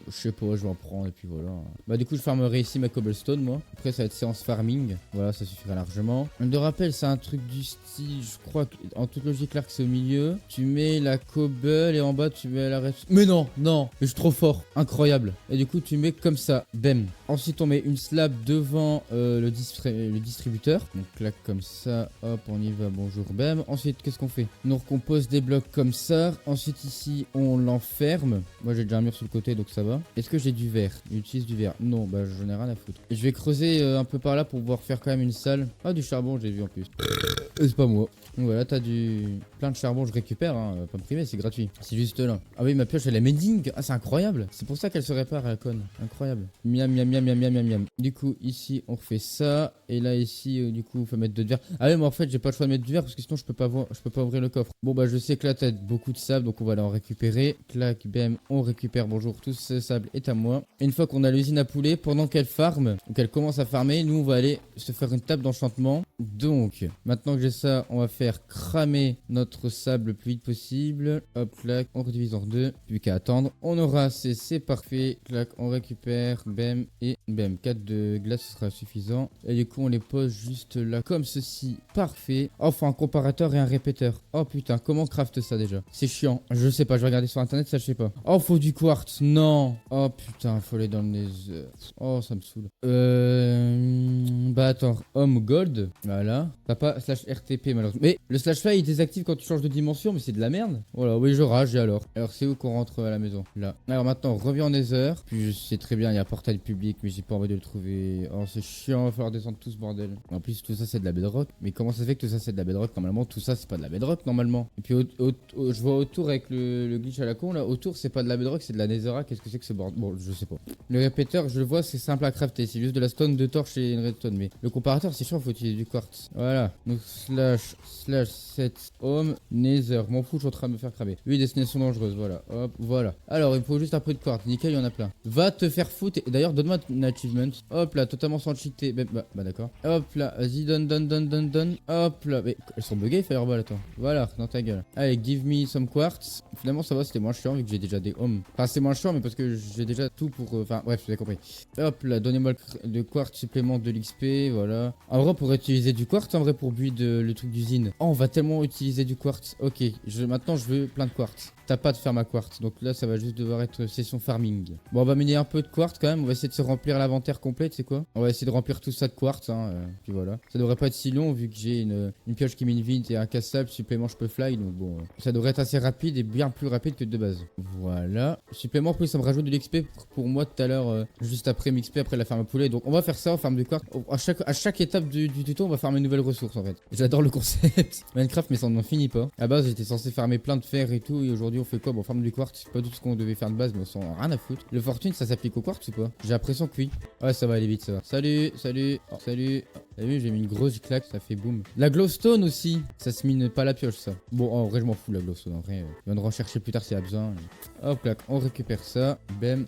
Je sais pas, je vais en prendre et puis voilà. Bah du coup je farmerai ici ma cobblestone moi. Après ça va être séance farming. Voilà, ça suffira largement. De rappel, c'est un truc du style, je crois qu'en toute logique là que c'est au milieu. Tu mets la cobble et en bas tu mets la redstone. Mais non, non, mais je suis trop fort. Incroyable. Et du coup tu mets comme ça, bam. Ensuite on met une slab devant le distributeur. Donc clac comme ça, hop on y va, bonjour, bam. Ensuite qu'est-ce qu'on fait? On recompose des blocs comme ça. Ensuite ici on l'enferme. Moi j'ai déjà un mur sur le côté donc ça va. Est-ce que j'ai du verre? J'utilise du verre. Non, bah j'en ai rien à foutre. Et je vais creuser un peu par là pour pouvoir faire quand même une salle. Ah, du charbon, j'ai vu en plus. C'est pas moi. Donc voilà, t'as plein de charbon, je récupère, hein, pas me priver, c'est gratuit. C'est juste là. Ah oui, ma pioche elle est mending. Ah, c'est incroyable. C'est pour ça qu'elle se répare à la conne. Incroyable. Miam, miam, miam, miam, miam, miam, miam. Du coup, ici, on refait ça. Et là, ici, du coup, il faut mettre de verre. Ah oui, mais en fait, j'ai pas le choix de mettre du verre parce que sinon, je peux pas ouvrir le coffre. Bon, bah, je sais que là, t'as beaucoup de sable, donc on va aller en récupérer. Clac, bam, on récupère. Bonjour, tout ce sable est à moi. Et une fois qu'on a l'usine à poulet, pendant qu'elle farme, ou qu'elle commence à farmer, nous, on va aller se faire une table d'enchantement. Donc, maintenant que j'ai ça, on va faire cramer notre sable le plus vite possible. Hop, clac, on redivise en deux. Plus qu'à attendre. On aura assez, c'est parfait. Clac, on récupère. Bam et bam. 4 de glace, ce sera suffisant. Et du coup, on les pose juste là, comme ceci. Parfait. Enfin, un comparateur et un répéteur. Oh putain, comment craft ça déjà? C'est chiant. Je sais pas, je vais regarder sur internet, ça je sais pas. Oh, faut du quartz. Non. Oh putain, faut aller dans le nether. Oh, ça me saoule. Bah attends, home gold. Voilà. Papa slash RTP malheureusement. Mais le slash fly il désactive quand tu changes de dimension, mais c'est de la merde. Voilà, oui, je rage et alors. Alors, c'est où qu'on rentre à la maison? Là. Alors maintenant, on revient en nether. Puis je sais très bien, il y a un portail public, mais j'ai pas envie de le trouver. Oh, c'est chiant, il va falloir descendre tout ce bordel. En plus, tout ça c'est de la bedrock. Mais comment ça se fait que tout ça c'est de la bedrock? Normalement, tout ça c'est pas de la bedrock normalement. Et puis, je vois autour avec le glitch à la con là. Autour, c'est pas de la bedrock, c'est de la netherrack. Qu'est-ce que c'est que ce bordel? Bon, je sais pas. Le répéteur, je le vois, c'est simple à crafter. C'est juste de la stone, de torche et une redstone. Mais le comparateur, c'est chiant, faut utiliser du quartz. Voilà. Donc, slash 7 home nether. M'en fous, je suis en train de me faire cramer. Oui, destination dangereuse. Voilà. Hop, voilà. Alors, il me faut juste un peu de quartz. Nickel, il y en a plein. Va te faire foutre. D'ailleurs, donne-moi une achievement. Hop là, totalement sans cheater. Bah, d'accord. Hop là, vas-y, donne. Hop là. Mais elles sont buggées, Fireball, attends. Voilà, dans ta gueule. Allez, give me some quartz. Finalement, ça va, c'était moins chiant vu que j'ai déjà des homes. Enfin, c'est moins chiant, mais parce que j'ai déjà tout pour. Enfin, bref, vous avez compris. Hop là, donnez-moi le quartz supplément de l'XP. Voilà. En vrai, on pourrait utiliser du quartz en vrai pour build le truc d'usine. Oh, on va tellement utiliser du quartz. Ok, maintenant je veux plein de quartz. T'as pas de ferme à quartz, donc là ça va juste devoir être session farming. Bon, on va miner un peu de quartz quand même. On va essayer de se remplir l'inventaire complet, tu sais quoi? On va essayer de remplir tout ça de quartz, hein, puis voilà. Ça devrait pas être si long vu que j'ai une pioche qui mine vite et un casse-sable supplément je peux fly, donc bon, ça devrait être assez rapide et bien plus rapide que de base. Voilà. Supplément, plus ça me rajoute de l'XP pour moi tout à l'heure, juste après m'XP après la ferme à poulet. Donc on va faire ça, on farme du quartz. À chaque étape du tuto, on va farmer une nouvelle ressource en fait. J'adore le concept. Minecraft, mais ça n'en finit pas. À base, j'étais censé farmer plein de fer et tout, et aujourd'hui on fait quoi? Bon, on farme du quartz, c'est pas tout ce qu'on devait faire de base, mais on s'en a rien à foutre. Le fortune, ça s'applique au quartz ou pas? J'ai l'impression que oui. Ouais, ça va aller vite, ça va. Salut. Oh, salut. T'as vu, j'ai mis une grosse claque, ça fait boum. La glowstone aussi, ça se mine pas la pioche ça. Bon, en vrai, je m'en fous la glowstone, en vrai. Je viens de rechercher plus tard s'il y a besoin. Hop là, on récupère ça. Bam.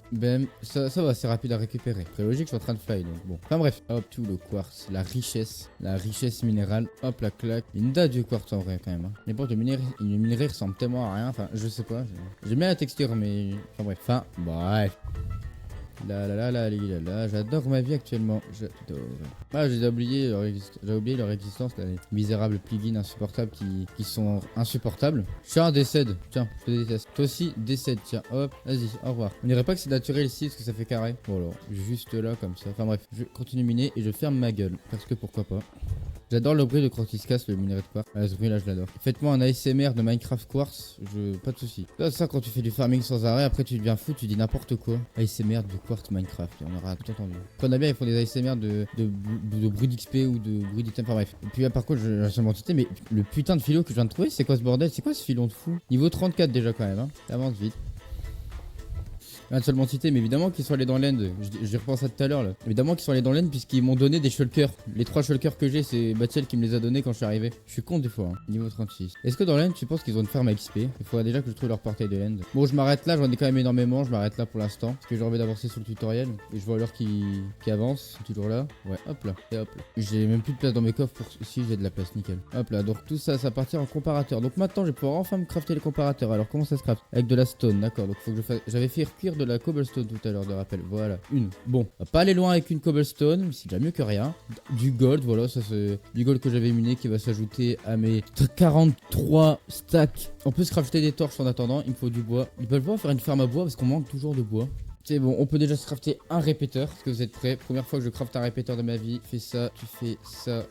Ça va, c'est rapide à récupérer. Très logique, je suis en train de fly, donc bon. Enfin bref, hop, tout le quartz, la richesse minérale. Hop la claque. Une date du quartz en vrai quand même. Mais bon, le minerai ressemble tellement à rien. Enfin, je sais pas. J'aime bien la texture, mais. Enfin bref. Bref. J'adore ma vie actuellement. J'adore. Ah, j'ai oublié leur existence, les misérables plugins insupportables qui sont insupportables. Tiens, décède. Tiens, je te déteste. Toi aussi, décède. Tiens, hop, vas-y, au revoir. On dirait pas que c'est naturel ici parce que ça fait carré. Voilà, juste là comme ça. Enfin bref, je continue miner et je ferme ma gueule. Parce que pourquoi pas. J'adore le bruit de quand il se casse le minerai de quartz. Ah, ce bruit là je l'adore. Faites-moi un ASMR de Minecraft Quartz, pas de soucis. Là ça quand tu fais du farming sans arrêt, après tu deviens fou, tu dis n'importe quoi. ASMR de Quartz Minecraft, on aura tout entendu. Prenez bien, ils font des ASMR de bruit d'XP ou de bruit d'item, enfin bref. Et puis là par contre j'ai seulement cité, mais le putain de philo que je viens de trouver, c'est quoi ce bordel? C'est quoi ce filon de fou? Niveau 34 déjà quand même, hein. Ça avance vite. Un seulement cité, mais évidemment qu'ils sont allés dans l'end. J'y repense à tout à l'heure là. Évidemment qu'ils sont allés dans l'end puisqu'ils m'ont donné des shulkers. Les 3 shulkers que j'ai, c'est Batiel qui me les a donnés quand je suis arrivé. Je suis con des fois, hein. Niveau 36. Est-ce que dans l'end, tu penses qu'ils ont une ferme à XP? Il faudra déjà que je trouve leur portail de l'end. Bon, je m'arrête là, j'en ai quand même énormément. Je m'arrête là pour l'instant. Parce que j'ai envie d'avancer sur le tutoriel. Et je vois l'heure qui avance. C'est toujours là. Ouais, hop là. Et hop là. J'ai même plus de place dans mes coffres pour. Si, j'ai de la place, nickel. Hop là. Donc tout ça, ça partir en comparateur. Donc maintenant, je vais pouvoir enfin me crafter les comparateurs. Alors comment ça se crafte? Avec de la stone, d'accord. Donc faut que je fasse. J'avais fait cuire de la cobblestone tout à l'heure de rappel, voilà, une. Bon, on va pas aller loin avec une cobblestone, c'est déjà mieux que rien. Du gold, voilà, ça c'est du gold que j'avais miné qui va s'ajouter à mes 43 stacks. On peut se crafter des torches en attendant, il me faut du bois. Ils peuvent pas faire une ferme à bois parce qu'on manque toujours de bois. C'est bon, on peut déjà se crafter un répéteur. Est-ce que vous êtes prêts? Première fois que je crafte un répéteur de ma vie. Fais ça, tu fais ça,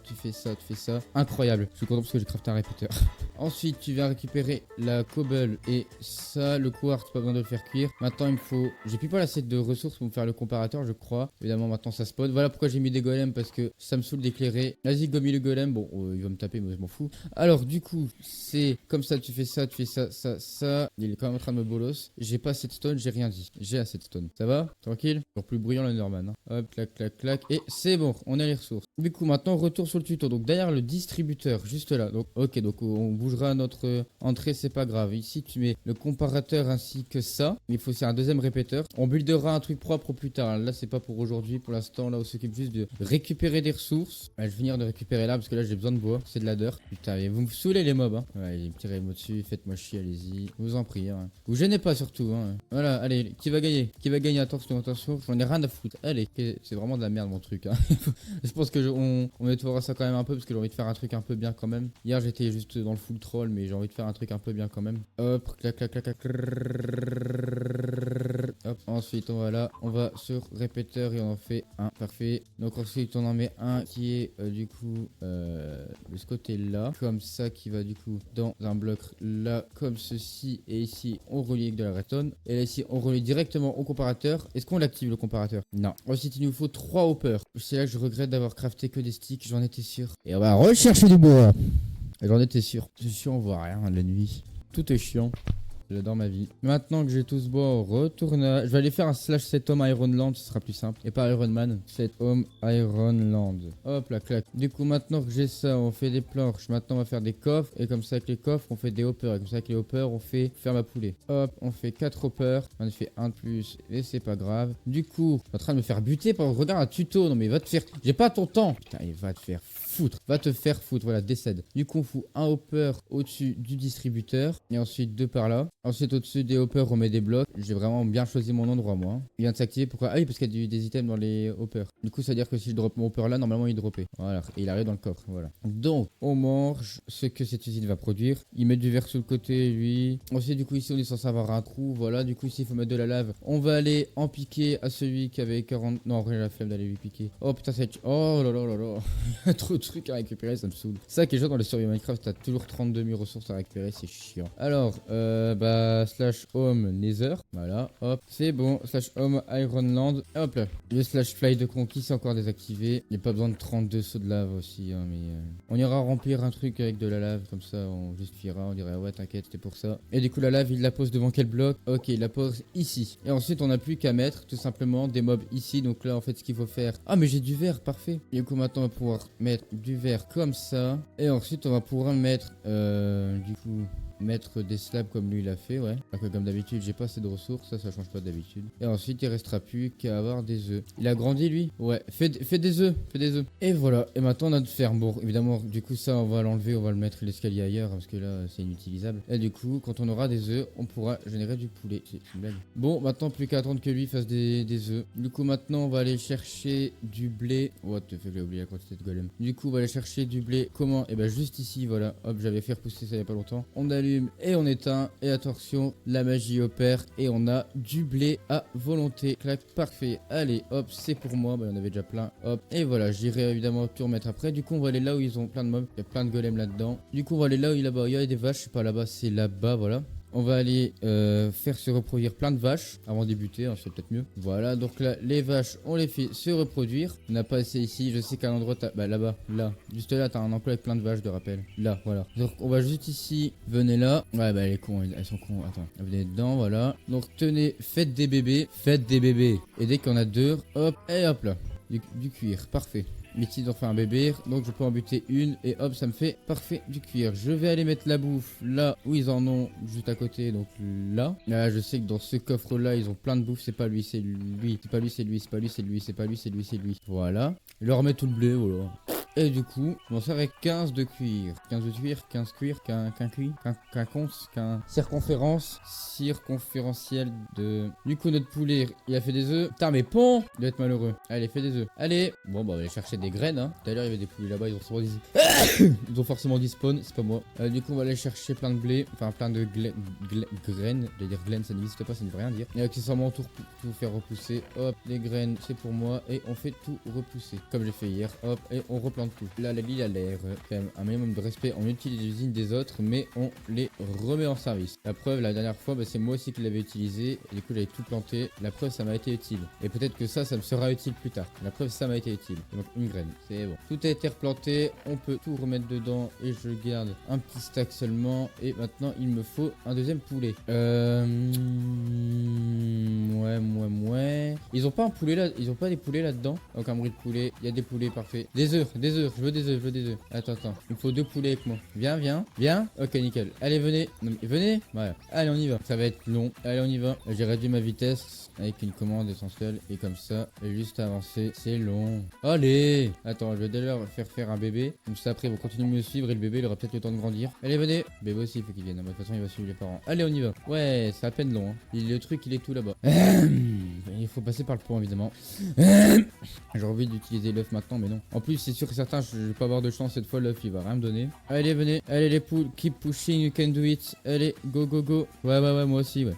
tu fais ça, tu fais ça. Incroyable. Je suis content parce que j'ai crafté un répéteur. Ensuite, tu viens récupérer la cobble et ça, le quartz, pas besoin de le faire cuire. Maintenant, il me faut. J'ai plus pas assez de ressources pour me faire le comparateur, je crois. Évidemment, maintenant ça spawn. Voilà pourquoi j'ai mis des golems parce que ça me saoule d'éclairer. Vas-y, gomme le golem. Bon, il va me taper, mais je m'en fous. Alors, du coup, c'est comme ça, tu fais ça, ça. Il est quand même en train de me bolos. J'ai pas cette stone, j'ai rien dit. J'ai assez de stone. Ça va? Tranquille? Encore plus bruyant le Norman. Hein. Hop, clac, clac, clac. Et c'est bon, on a les ressources. Du coup, maintenant, retour sur le tuto. Donc, derrière le distributeur, juste là. Donc, ok, donc on bougera notre entrée, c'est pas grave. Ici, tu mets le comparateur ainsi que ça. Il faut aussi un deuxième répéteur. On buildera un truc propre plus tard. Là, c'est pas pour aujourd'hui. Pour l'instant, là, on s'occupe juste de récupérer des ressources. Je vais finir de récupérer là parce que là, j'ai besoin de bois. C'est de la dirt. Putain, mais vous me saoulez les mobs. Hein. Ouais, il y a un petit rayon dessus. Faites-moi chier, allez-y. Je vous en prie. Hein. Vous gênez pas surtout. Hein. Voilà, allez, qui va gagner? Qui va gagner? Attention, j'en ai rien à foutre. Allez, c'est vraiment de la merde mon truc. Hein. Je pense que on nettoiera ça quand même un peu parce que j'ai envie de faire un truc un peu bien quand même. Hier j'étais juste dans le full troll, mais j'ai envie de faire un truc un peu bien quand même. Hop, clac, clac, clac, clac. Hop, ensuite on va sur répéteur et on en fait un. Parfait. Donc ensuite on en met un qui est du coup de ce côté là. Comme ça qui va du coup dans un bloc là comme ceci. Et ici on relie avec de la redstone. Et là ici on relie directement au comparateur. Est-ce qu'on l'active le comparateur? Non. Ensuite il nous faut 3 hoppers. C'est là que je regrette d'avoir crafté que des sticks, j'en étais sûr. Et on va rechercher du bois. J'en étais sûr. C'est chiant, on voit rien la nuit. Tout est chiant. J'adore ma vie. Maintenant que j'ai tout ce bois, on retourne. Je vais aller faire un slash set home Ironland, ce sera plus simple. Et pas Iron Man, set home Ironland. Hop là, clac. Du coup, maintenant que j'ai ça, on fait des planches. Maintenant, on va faire des coffres. Et comme ça, avec les coffres, on fait des hoppers. Et comme ça, avec les hoppers, on fait ferme à poulet. Hop, on fait 4 hoppers. On en fait un de plus. Et c'est pas grave. Du coup, je suis en train de me faire buter par regarde un tuto. Non, mais va te faire. J'ai pas ton temps. Putain, il va te faire foutre. Va te faire foutre. Voilà, décède. Du coup, on fout un hopper au-dessus du distributeur. Et ensuite, deux par là. Ensuite, au-dessus des hoppers, on met des blocs. J'ai vraiment bien choisi mon endroit, moi. Il vient de s'activer. Pourquoi? Ah oui, parce qu'il y a des items dans les hoppers. Du coup, ça veut dire que si je drop mon hopper là, normalement, il dropait. Voilà. Et il arrive dans le coffre. Voilà. Donc, on mange ce que cette usine va produire. Il met du verre sur le côté, lui. Ensuite, du coup, ici, on est censé avoir un trou. Voilà. Du coup, ici, il faut mettre de la lave. On va aller en piquer à celui qui avait 40. Non, rien la flemme d'aller lui piquer. Oh putain, c'est. Oh là là là là. Il y a trop de trucs à récupérer, ça me saoule. C'est ça qui est genre dans le survie Minecraft, t'as toujours 32 000 ressources à récupérer, c'est chiant. Alors, slash home nether, voilà, hop, c'est bon, slash home ironland, hop là. Le slash fly de conquis, c'est encore désactivé. Il n'y a pas besoin de 32 sauts de lave aussi, hein, mais on ira remplir un truc avec de la lave, comme ça on justifiera, on dirait ouais t'inquiète, c'était pour ça. Et du coup la lave, il la pose devant quel bloc? Ok, il la pose ici. Et ensuite on n'a plus qu'à mettre tout simplement des mobs ici, donc là en fait ce qu'il faut faire... Ah mais j'ai du verre, parfait. Et du coup maintenant on va pouvoir mettre du verre comme ça. Et ensuite on va pouvoir mettre du coup mettre des slabs comme lui il a fait, ouais. Parce que comme d'habitude j'ai pas assez de ressources, ça change pas d'habitude. Et ensuite il restera plus qu'à avoir des œufs. Il a grandi lui? Ouais, fais des œufs, fais des œufs. Et voilà, et maintenant on a de ferme. Bon évidemment du coup ça on va l'enlever, on va le mettre l'escalier ailleurs parce que là c'est inutilisable. Et du coup quand on aura des œufs on pourra générer du poulet. C'est une blague. Bon maintenant plus qu'à attendre que lui fasse des œufs. Du coup maintenant on va aller chercher du blé. What the fuck, j'ai oublié la quantité de golem. Du coup on va aller chercher du blé. Comment? Et bah juste ici voilà. Hop, j'avais fait repousser ça il y a pas longtemps. On allume allume et on éteint. Et attention, la magie opère et on a du blé à volonté. Clac, parfait. Allez, hop, c'est pour moi. Bah, il y en avait déjà plein. Hop, et voilà, j'irai évidemment tout remettre après. Du coup, on va aller là où ils ont plein de mobs. Il y a plein de golems là-dedans. Du coup, on va aller là où il y a des vaches. Je sais pas là-bas, c'est là-bas, voilà. On va aller faire se reproduire plein de vaches avant de débuter, hein, c'est peut-être mieux. Voilà, donc là, les vaches, on les fait se reproduire. On n'a pas essayé ici, je sais qu'à l'endroit, bah là-bas, là, juste là, t'as un enclos avec plein de vaches de rappel. Là, voilà. Donc on va juste ici, venez là. Ouais, bah elles sont cons, attends. Venez dedans, voilà. Donc tenez, faites des bébés. Et dès qu'on a deux, hop, et hop là. Du cuir, parfait. Mes petits ont fait un bébé, donc je peux en buter une et hop, ça me fait parfait du cuir. Je vais aller mettre la bouffe là où ils en ont, juste à côté, donc là. Là, je sais que dans ce coffre là, ils ont plein de bouffe. C'est pas lui, c'est lui. C'est pas lui, c'est lui, c'est pas lui, c'est lui, c'est pas lui, c'est lui, c'est lui. Voilà. Je leur remets tout le blé, voilà. Et du coup, on s'en avec 15 de cuir. 15 de cuir, 15 cuir, qu'un circonférentiel de... Du coup, notre poulet, il a fait des œufs. Putain, mais pont, il doit être malheureux. Allez, fait des œufs. Allez. Bon, bah, on va aller chercher des graines, hein. Tout à l'heure, il y avait des poulets là-bas, ils ont forcément dit spawn, c'est pas moi. Du coup, on va aller chercher plein de blé, enfin, plein de graines. Je vais dire graines, ça n'existe pas, ça ne veut rien dire. Et accessoirement, tout faire repousser. Hop, les graines, c'est pour moi. Et on fait tout repousser. Comme j'ai fait hier. Hop, et on replante tout. Là, la Lille a l'air quand même un minimum de respect. On utilise les usines des autres, mais on les remet en service. La preuve, la dernière fois, bah, c'est moi aussi qui l'avais utilisé. Et du coup, j'avais tout planté. La preuve, ça m'a été utile. Et peut-être que ça me sera utile plus tard. La preuve, ça m'a été utile. Donc, une graine, c'est bon. Tout a été replanté. On peut tout remettre dedans. Et je garde un petit stack seulement. Et maintenant, il me faut un deuxième poulet. Ouais. Ils ont pas un poulet là. Ils ont pas des poulets là-dedans. Donc, un bruit de poulet. Il y a des poulets, parfait. Des œufs. Je veux des œufs. Attends. Il me faut 2 poulets avec moi. Viens. Ok, nickel. Allez, venez. Non, mais venez. Voilà. Allez, on y va. Ça va être long. Allez, on y va. J'ai réduit ma vitesse avec une commande essentielle. Et comme ça, juste avancer. C'est long. Allez. Attends, je vais d'ailleurs faire un bébé. Comme ça, après, ils vont continuer de me suivre. Et le bébé, il aura peut-être le temps de grandir. Allez, venez. Bébé aussi, il faut qu'il vienne. De toute façon, il va suivre les parents. Allez, on y va. Ouais, c'est à peine long. Hein. Le truc, il est tout là-bas. Il faut passer par le pont, évidemment. J'ai envie d'utiliser l'œuf maintenant, mais non. En plus, c'est sûr que certains, je vais pas avoir de chance cette fois. L'œuf, il va rien me donner. Allez, venez. Allez, les poules. Keep pushing, you can do it. Allez, go. Ouais, moi aussi, ouais.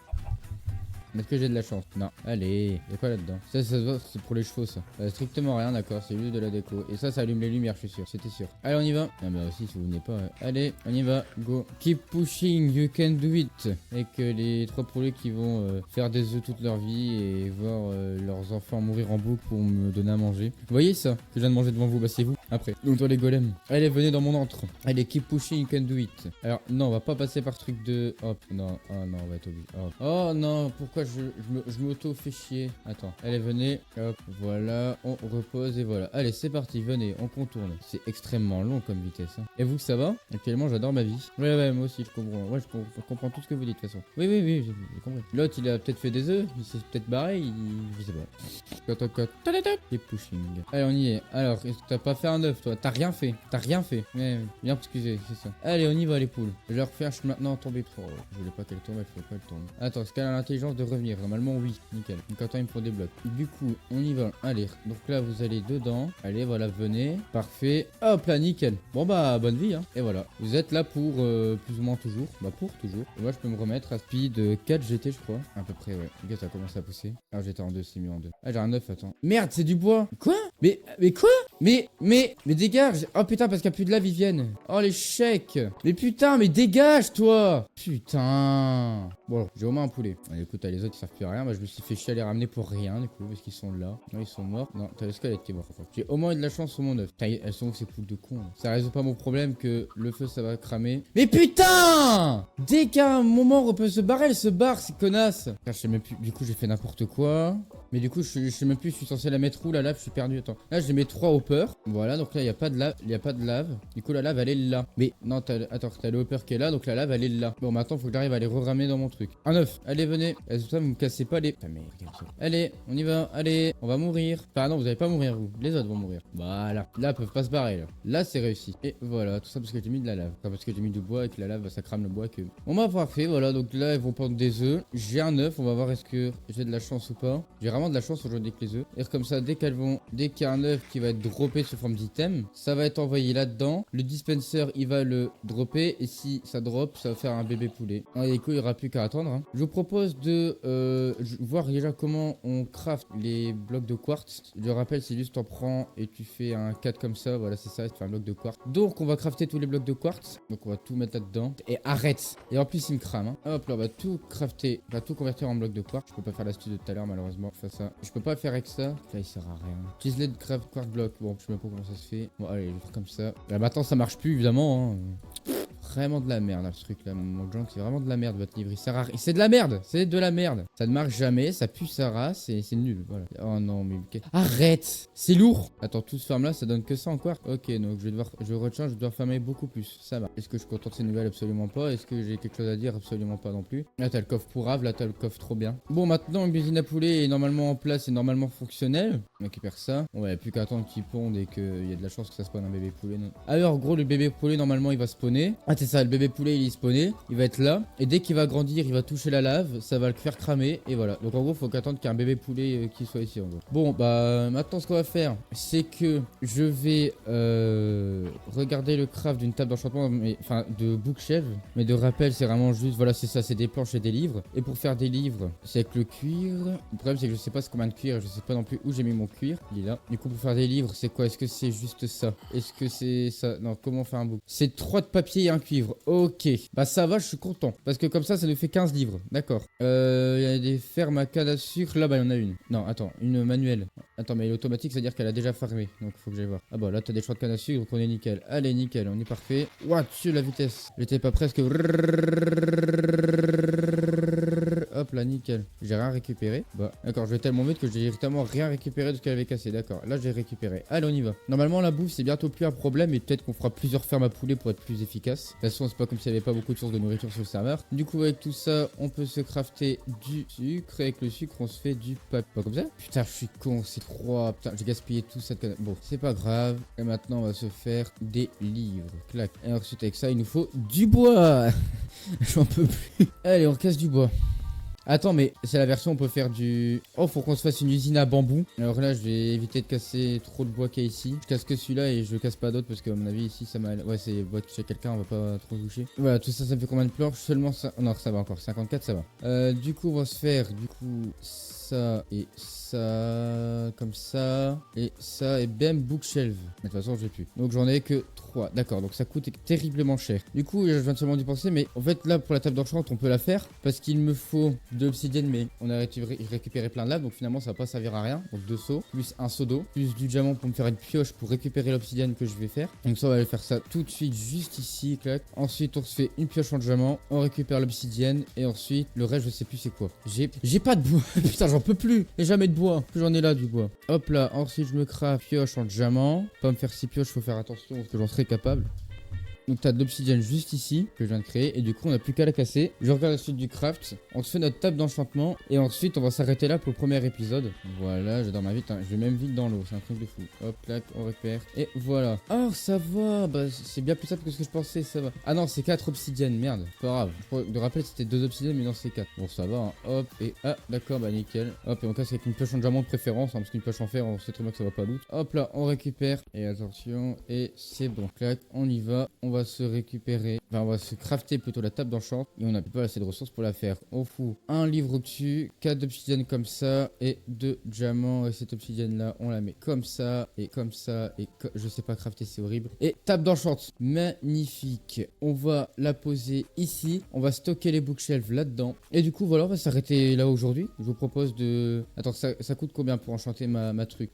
Est-ce que j'ai de la chance? Non. Allez, y'a quoi là-dedans? Ça se voit, c'est pour les chevaux, ça. Strictement rien, d'accord, c'est juste de la déco. Et ça allume les lumières, je suis sûr, c'était sûr. Allez, on y va. Ah, bah aussi, si vous venez pas. Allez, on y va, go. Keep pushing, you can do it. Avec les 3 poulets qui vont faire des œufs toute leur vie et voir leurs enfants mourir en boucle pour me donner à manger. Vous voyez ça? Que je viens de manger devant vous, bah c'est vous. Après. Donc, toi, les golems. Allez, venez dans mon antre. Allez, keep pushing, you can do it. Alors, non, on va pas passer par truc de. Hop, non, oh non, on va être obligé. Oh non, pourquoi je m'auto fais chier. Attends, allez, venez. Hop, voilà, on repose et voilà. Allez, c'est parti, venez, on contourne. C'est extrêmement long comme vitesse. Hein. Et vous, ça va? Actuellement, j'adore ma vie. Ouais, moi aussi, je comprends. Ouais, je comprends tout ce que vous dites de toute façon. Oui, j'ai compris. L'autre, il a peut-être fait des œufs. Il s'est peut-être barré. Je sais pas. Cut. Et pushing. Allez, on y est. Alors, t'as pas fait un œuf, toi. T'as rien fait. Ouais, bien excusez, c'est ça. Allez, on y va, les poules. Je leur fais maintenant tomber. Oh, je voulais pas qu'elle tombe, il faut pas qu'elle tombe. Attends, est-ce qu'elle a l'intelligence de revenir? Normalement, oui. Nickel. Donc, attends, il me faut des blocs. Du coup, on y va. Allez. Donc là, vous allez dedans. Allez, voilà, venez. Parfait. Hop là, nickel. Bon, bah, bonne vie, hein. Et voilà. Vous êtes là pour plus ou moins toujours. Bah, pour toujours. Et moi, je peux me remettre à speed 4 GT, je crois. À peu près, ouais. Ok, ça a commencé à pousser. Alors, j'étais en 2, c'est mieux en 2. Ah, j'ai un 9, attends. Merde, c'est du bois. Quoi? Mais quoi? Mais dégage. Oh putain, parce qu'il n'y a plus de lave, ils viennent. Oh, l'échec. Mais putain, mais dégage, toi. Putain. Bon, alors, j'ai au moins un poulet. Allez, écoute, les autres, ils servent plus à rien. Bah, je me suis fait chier à les ramener pour rien, du coup, parce qu'ils sont là. Non, ils sont morts. Non, t'as le squelette qui est mort. J'ai au moins eu de la chance sur mon œuf. Elles sont où ces poules de con, là? Ça résout pas mon problème que le feu, ça va cramer. Mais putain! Dès qu'à un moment, on peut se barrer, elle se barre, ces connasses. Je sais même plus. Du coup, j'ai fait n'importe quoi. Mais du coup, je sais même plus, je suis censé la mettre où, la lave? Je suis perdu. Attends. Là, je mets 3 hoppers. Voilà, donc là, il n'y a pas de lave. Il y a pas de lave. Du coup, la lave, elle est là. Mais non, attends, t'as le hopper qui est là, donc la lave, elle est là. Bon, maintenant, faut que j'arrive à les ramener dans mon truc. Un œuf. Allez, venez. Ça, vous me cassez pas les. Putain, mais regarde ça. Allez, on y va. Allez, on va mourir. Enfin, non, vous allez pas mourir, vous. Les autres vont mourir. Voilà. Là, ils peuvent pas se barrer, là. Là, c'est réussi. Et voilà, tout ça parce que j'ai mis de la lave. Enfin, parce que j'ai mis du bois et que la lave, ça crame le bois. Que... On m'a parfait. Voilà, donc là, ils vont prendre des œufs. J'ai un œuf. On va voir est-ce que j'ai de la chance ou pas. J'ai vraiment vraiment de la chance aujourd'hui avec les œufs. Et comme ça, dès qu'il y a un œuf qui va être droppé sous forme d'item, ça va être envoyé là-dedans. Le dispenser, il va le dropper. Et si ça drop, ça va faire un bébé poulet. Et du coup, il n'y aura plus qu'à attendre. Hein. Je vous propose de voir déjà comment on craft les blocs de quartz. Je rappelle, c'est juste on prend et tu fais un 4 comme ça. Voilà, c'est ça, tu fais un bloc de quartz. Donc, on va crafter tous les blocs de quartz. Donc, on va tout mettre là-dedans. Et arrête. Et en plus, il me crame. Hein. Hop là, on va tout crafter. On va tout convertir en bloc de quartz. Je peux pas faire l'astuce de tout à l'heure, malheureusement. Enfin, ça. Je peux pas le faire avec ça. Là, il sert à rien. Utilise de craft quartz block. Bon, je sais même pas comment ça se fait. Bon, allez, je vais faire comme ça. Là, maintenant, ça marche plus, évidemment. Hein. Vraiment de la merde, là, ce truc là, mon junk, c'est vraiment de la merde votre livre, il sert à rien. C'est de la merde, c'est de la merde. Ça ne marche jamais, ça pue sa race et c'est nul, voilà. Oh non, mais arrête, c'est lourd. Attends, tout ce farm là, ça donne que ça encore. Ok, donc je retiens, je dois farmer beaucoup plus, ça va. Est-ce que je suis content de ces nouvelles? Absolument pas. Est-ce que j'ai quelque chose à dire? Absolument pas non plus. Là, t'as le coffre pourrave, là, t'as le coffre trop bien. Bon, maintenant, une usine à poulet est normalement en place et normalement fonctionnelle. On récupère ça. On va plus qu'à attendre qu'il ponde et qu'il y a de la chance que ça spawn un bébé poulet. Non. Alors, en gros, le bébé poulet, normalement, il va spawner. Ah, c'est ça, le bébé poulet il est spawné, il va être là et dès qu'il va grandir il va toucher la lave, ça va le faire cramer et voilà. Donc en gros faut qu'attendre qu'il y ait un bébé poulet qui soit ici en gros. Bon bah maintenant ce qu'on va faire c'est que je vais regarder le craft d'une table d'enchantement, enfin de bookshelf, mais de rappel c'est vraiment juste voilà c'est ça, c'est des planches et des livres. Et pour faire des livres c'est avec le cuir. Le problème c'est que je sais pas combien de cuir, je sais pas non plus où j'ai mis mon cuir, il est là. Du coup pour faire des livres c'est quoi? Est-ce que c'est juste ça? Est-ce que c'est ça? Non, comment faire un book? C'est 3 de papier et un cuivre. Ok, bah ça va, je suis content. Parce que comme ça nous fait 15 livres. D'accord. Il y a des fermes à canne à sucre. Là, bah, il y en a une. Non, attends, une manuelle. Attends, mais l'automatique, c'est-à-dire qu'elle a déjà farmé. Donc, il faut que j'aille voir. Ah bah, là, t'as des choix de canne à sucre, donc on est nickel. Allez, nickel, on est parfait. Ouah, dessus, la vitesse. J'étais pas presque. Hop là, nickel. J'ai rien récupéré. Bah, d'accord, je vais tellement vite que j'ai directement rien récupéré de ce qu'elle avait cassé. D'accord, là, j'ai récupéré. Allez, on y va. Normalement, la bouffe, c'est bientôt plus un problème. Et peut-être qu'on fera plusieurs fermes à poulet pour être plus efficace. De toute façon, c'est pas comme s'il n'y avait pas beaucoup de sources de nourriture sur le serveur. Du coup, avec tout ça, on peut se crafter du sucre. Et avec le sucre, on se fait du papier. Pas comme ça? Putain, je suis con. C'est 3. Putain, j'ai gaspillé tout cette canne. Bon, c'est pas grave. Et maintenant, on va se faire des livres. Clac. Et ensuite, avec ça, il nous faut du bois. J'en peux plus. Allez, on casse du bois. Attends, mais c'est la version où on peut faire du... Oh, faut qu'on se fasse une usine à bambou. Alors là, je vais éviter de casser trop de bois qu'il y a ici. Je casse que celui-là et je casse pas d'autres parce qu'à mon avis, ici, ça m'a... Ouais, c'est bois de chez quelqu'un, on va pas trop toucher. Voilà, tout ça, ça me fait combien de planches? Seulement ça... Non, ça va encore. 54, ça va. Du coup, on va se faire, ça et ça, comme ça, et ça, et bam, bookshelf. Mais de toute façon, j'ai plus. Donc j'en ai que 3. D'accord, donc ça coûte terriblement cher. Du coup, je viens seulement d'y penser, mais en fait, là, pour la table d'enchant, on peut la faire parce qu'il me faut de l'obsidienne, mais on a récupéré plein de lave, donc finalement, ça va pas servir à rien. Donc 2 seaux, plus un seau d'eau, plus du diamant pour me faire une pioche pour récupérer l'obsidienne que je vais faire. Donc ça, on va aller faire ça tout de suite, juste ici, clac. Ensuite, on se fait une pioche en diamant, on récupère l'obsidienne, et ensuite, le reste, je sais plus c'est quoi. J'ai pas de bois. Putain, j'en peux plus. Et jamais de bois. Plus j'en ai là du bois. Hop là. Ensuite, je me craft pioche en diamant. Pas me faire 6 pioches, faut faire attention parce que j'en serai capable. Donc t'as de l'obsidienne juste ici que je viens de créer et du coup on n'a plus qu'à la casser. Je regarde la suite du craft, on se fait notre table d'enchantement et ensuite on va s'arrêter là pour le premier épisode. Voilà, j'adore ma vie, je vais même vite dans l'eau, c'est un truc de fou. Hop, clac, on récupère et voilà. Oh ça va, bah c'est bien plus simple que ce que je pensais, ça va. Ah non, c'est 4 obsidiennes, merde, pas grave. De rappel c'était 2 obsidiennes mais non c'est 4. Bon ça va, hein. Hop et ah d'accord, bah nickel. Hop et on casse avec une pioche en diamant de préférence, hein, parce qu'une pioche en fer on sait très bien que ça va pas loot. Hop là, on récupère et attention et c'est bon, clac, on y va. On va se récupérer, enfin on va se crafter plutôt la table d'enchant et on n'a pas assez de ressources pour la faire. On fout un livre au-dessus, 4 d'obsidienne comme ça et 2 diamants et cette obsidienne là on la met comme ça et comme ça et je sais pas crafter, c'est horrible. Et table d'enchant, magnifique. On va la poser ici, on va stocker les bookshelves là-dedans et du coup voilà on va s'arrêter là aujourd'hui. Je vous propose de... Attends, ça coûte combien pour enchanter ma truc,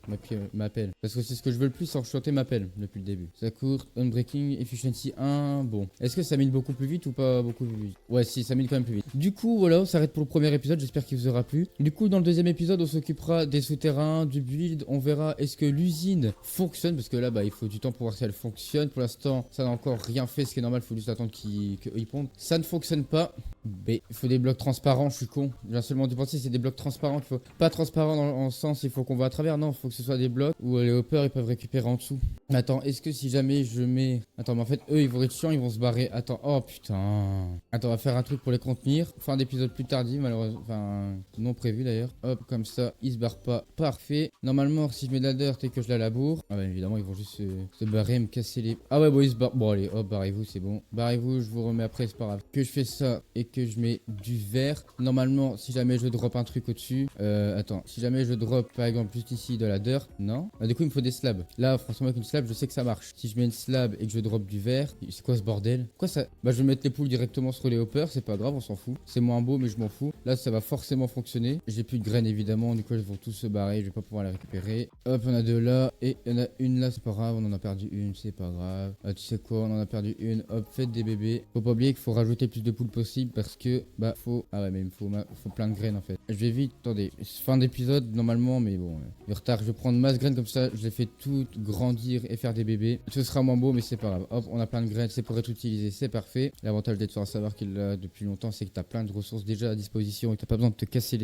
ma pelle? Parce que c'est ce que je veux le plus, enchanter ma pelle depuis le début. Ça coûte Unbreaking Efficiency 1. Bon, est-ce que ça mine beaucoup plus vite ou pas beaucoup plus vite? Ouais, si, ça mine quand même plus vite. Du coup, voilà, on s'arrête pour le premier épisode. J'espère qu'il vous aura plu. Du coup, dans le deuxième épisode, on s'occupera des souterrains, du build. On verra est-ce que l'usine fonctionne. Parce que là, bah, il faut du temps pour voir si elle fonctionne. Pour l'instant, ça n'a encore rien fait. Ce qui est normal, il faut juste attendre qu'ils pondent. Ça ne fonctionne pas. B. Il faut des blocs transparents. Je suis con. Je viens seulement de penser, c'est des blocs transparents qu'il faut. Pas transparents dans le sens, il faut qu'on voit à travers. Non, il faut que ce soit des blocs où les hoppers ils peuvent récupérer en dessous. Attends, est-ce que si jamais je mets. Attends, mais en fait, eux eux ils vont être chiants, ils vont se barrer. Attends, oh putain. Attends, on va faire un truc pour les contenir. Fin d'épisode plus tardif, malheureusement. Enfin, non prévu d'ailleurs. Hop, comme ça, ils se barrent pas. Parfait. Normalement, si je mets de la dirt et que je la laboure. Ah bah évidemment, ils vont juste se barrer, me casser les... Ah ouais, bon, ils se barrent. Bon, allez, hop, barrez-vous, c'est bon. Barrez-vous, je vous remets après, c'est pas grave. Que je fais ça et que je mets du verre. Normalement, si jamais je drop un truc au-dessus. Attends, si jamais je drop par exemple juste ici de la dirt. Non. Ah, du coup, il me faut des slabs. Là, franchement, avec une slab, je sais que ça marche. Si je mets une slab et que je drop du verre. C'est quoi ce bordel? Quoi ça? Bah, je vais mettre les poules directement sur les hoppers. C'est pas grave, on s'en fout. C'est moins beau, mais je m'en fous. Là, ça va forcément fonctionner. J'ai plus de graines évidemment. Du coup, ils vont tous se barrer. Je vais pas pouvoir les récupérer. Hop, on a deux là. Et il y en a une là. C'est pas grave. On en a perdu une. C'est pas grave. Ah, tu sais quoi? On en a perdu une. Hop, faites des bébés. Faut pas oublier qu'il faut rajouter plus de poules possible parce que bah faut. Ah ouais, mais il me faut plein de graines en fait. Je vais vite. Attendez. Fin d'épisode normalement, mais bon. Du retard. Je vais prendre masse graines comme ça. Je les fais toutes grandir et faire des bébés. Ce sera moins beau, mais c'est pas grave. Hop, on a plein de graines. C'est pour être utilisé. C'est parfait. L'avantage d'être sur un serveur qu'il a depuis longtemps, c'est que t'as plein de ressources déjà à disposition et que t'as pas besoin de te casser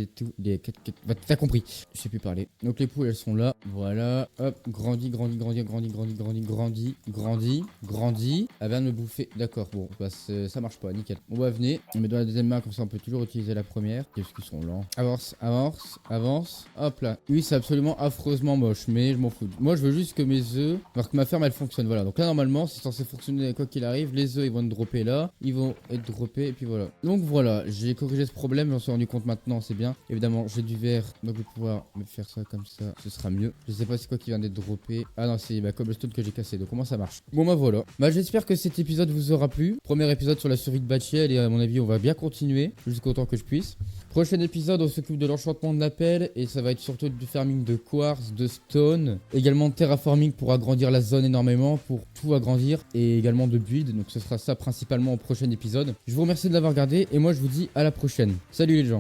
t'as compris. Je sais plus parler. Donc les poules elles sont là. Voilà. Hop. Grandis. Elle vient de me bouffer. D'accord. Bon, bah ça marche pas. Nickel. On va venir. On met dans la deuxième main comme ça on peut toujours utiliser la première. Qu'est-ce qu'ils sont lents. Avance. Hop là. Oui, c'est absolument affreusement moche, mais je m'en fous. Moi je veux juste que mes œufs, alors que ma ferme elle fonctionne. Voilà. Donc là normalement c'est censé fonctionner quoi qu'il arrive. Les œufs ils vont me dropper là. Ils vont être droppés et puis voilà. Donc voilà, j'ai corrigé ce problème, j'en suis rendu compte maintenant, c'est bien. Évidemment, j'ai du verre, donc je vais pouvoir me faire ça comme ça, ce sera mieux. Je sais pas c'est quoi qui vient d'être droppé. Ah non, c'est ma cobblestone que j'ai cassé, donc comment ça marche? Bon bah voilà. Bah j'espère que cet épisode vous aura plu. Premier épisode sur la survie de Batchiel et à mon avis on va bien continuer jusqu'au temps que je puisse. Prochain épisode, on s'occupe de l'enchantement de l'appel et ça va être surtout du farming de quartz, de stone, également de terraforming pour agrandir la zone énormément, pour tout agrandir et également de build. Donc ce sera ça principalement au prochain épisode. Je vous remercie de l'avoir regardé et moi je vous dis à la prochaine. Salut les gens.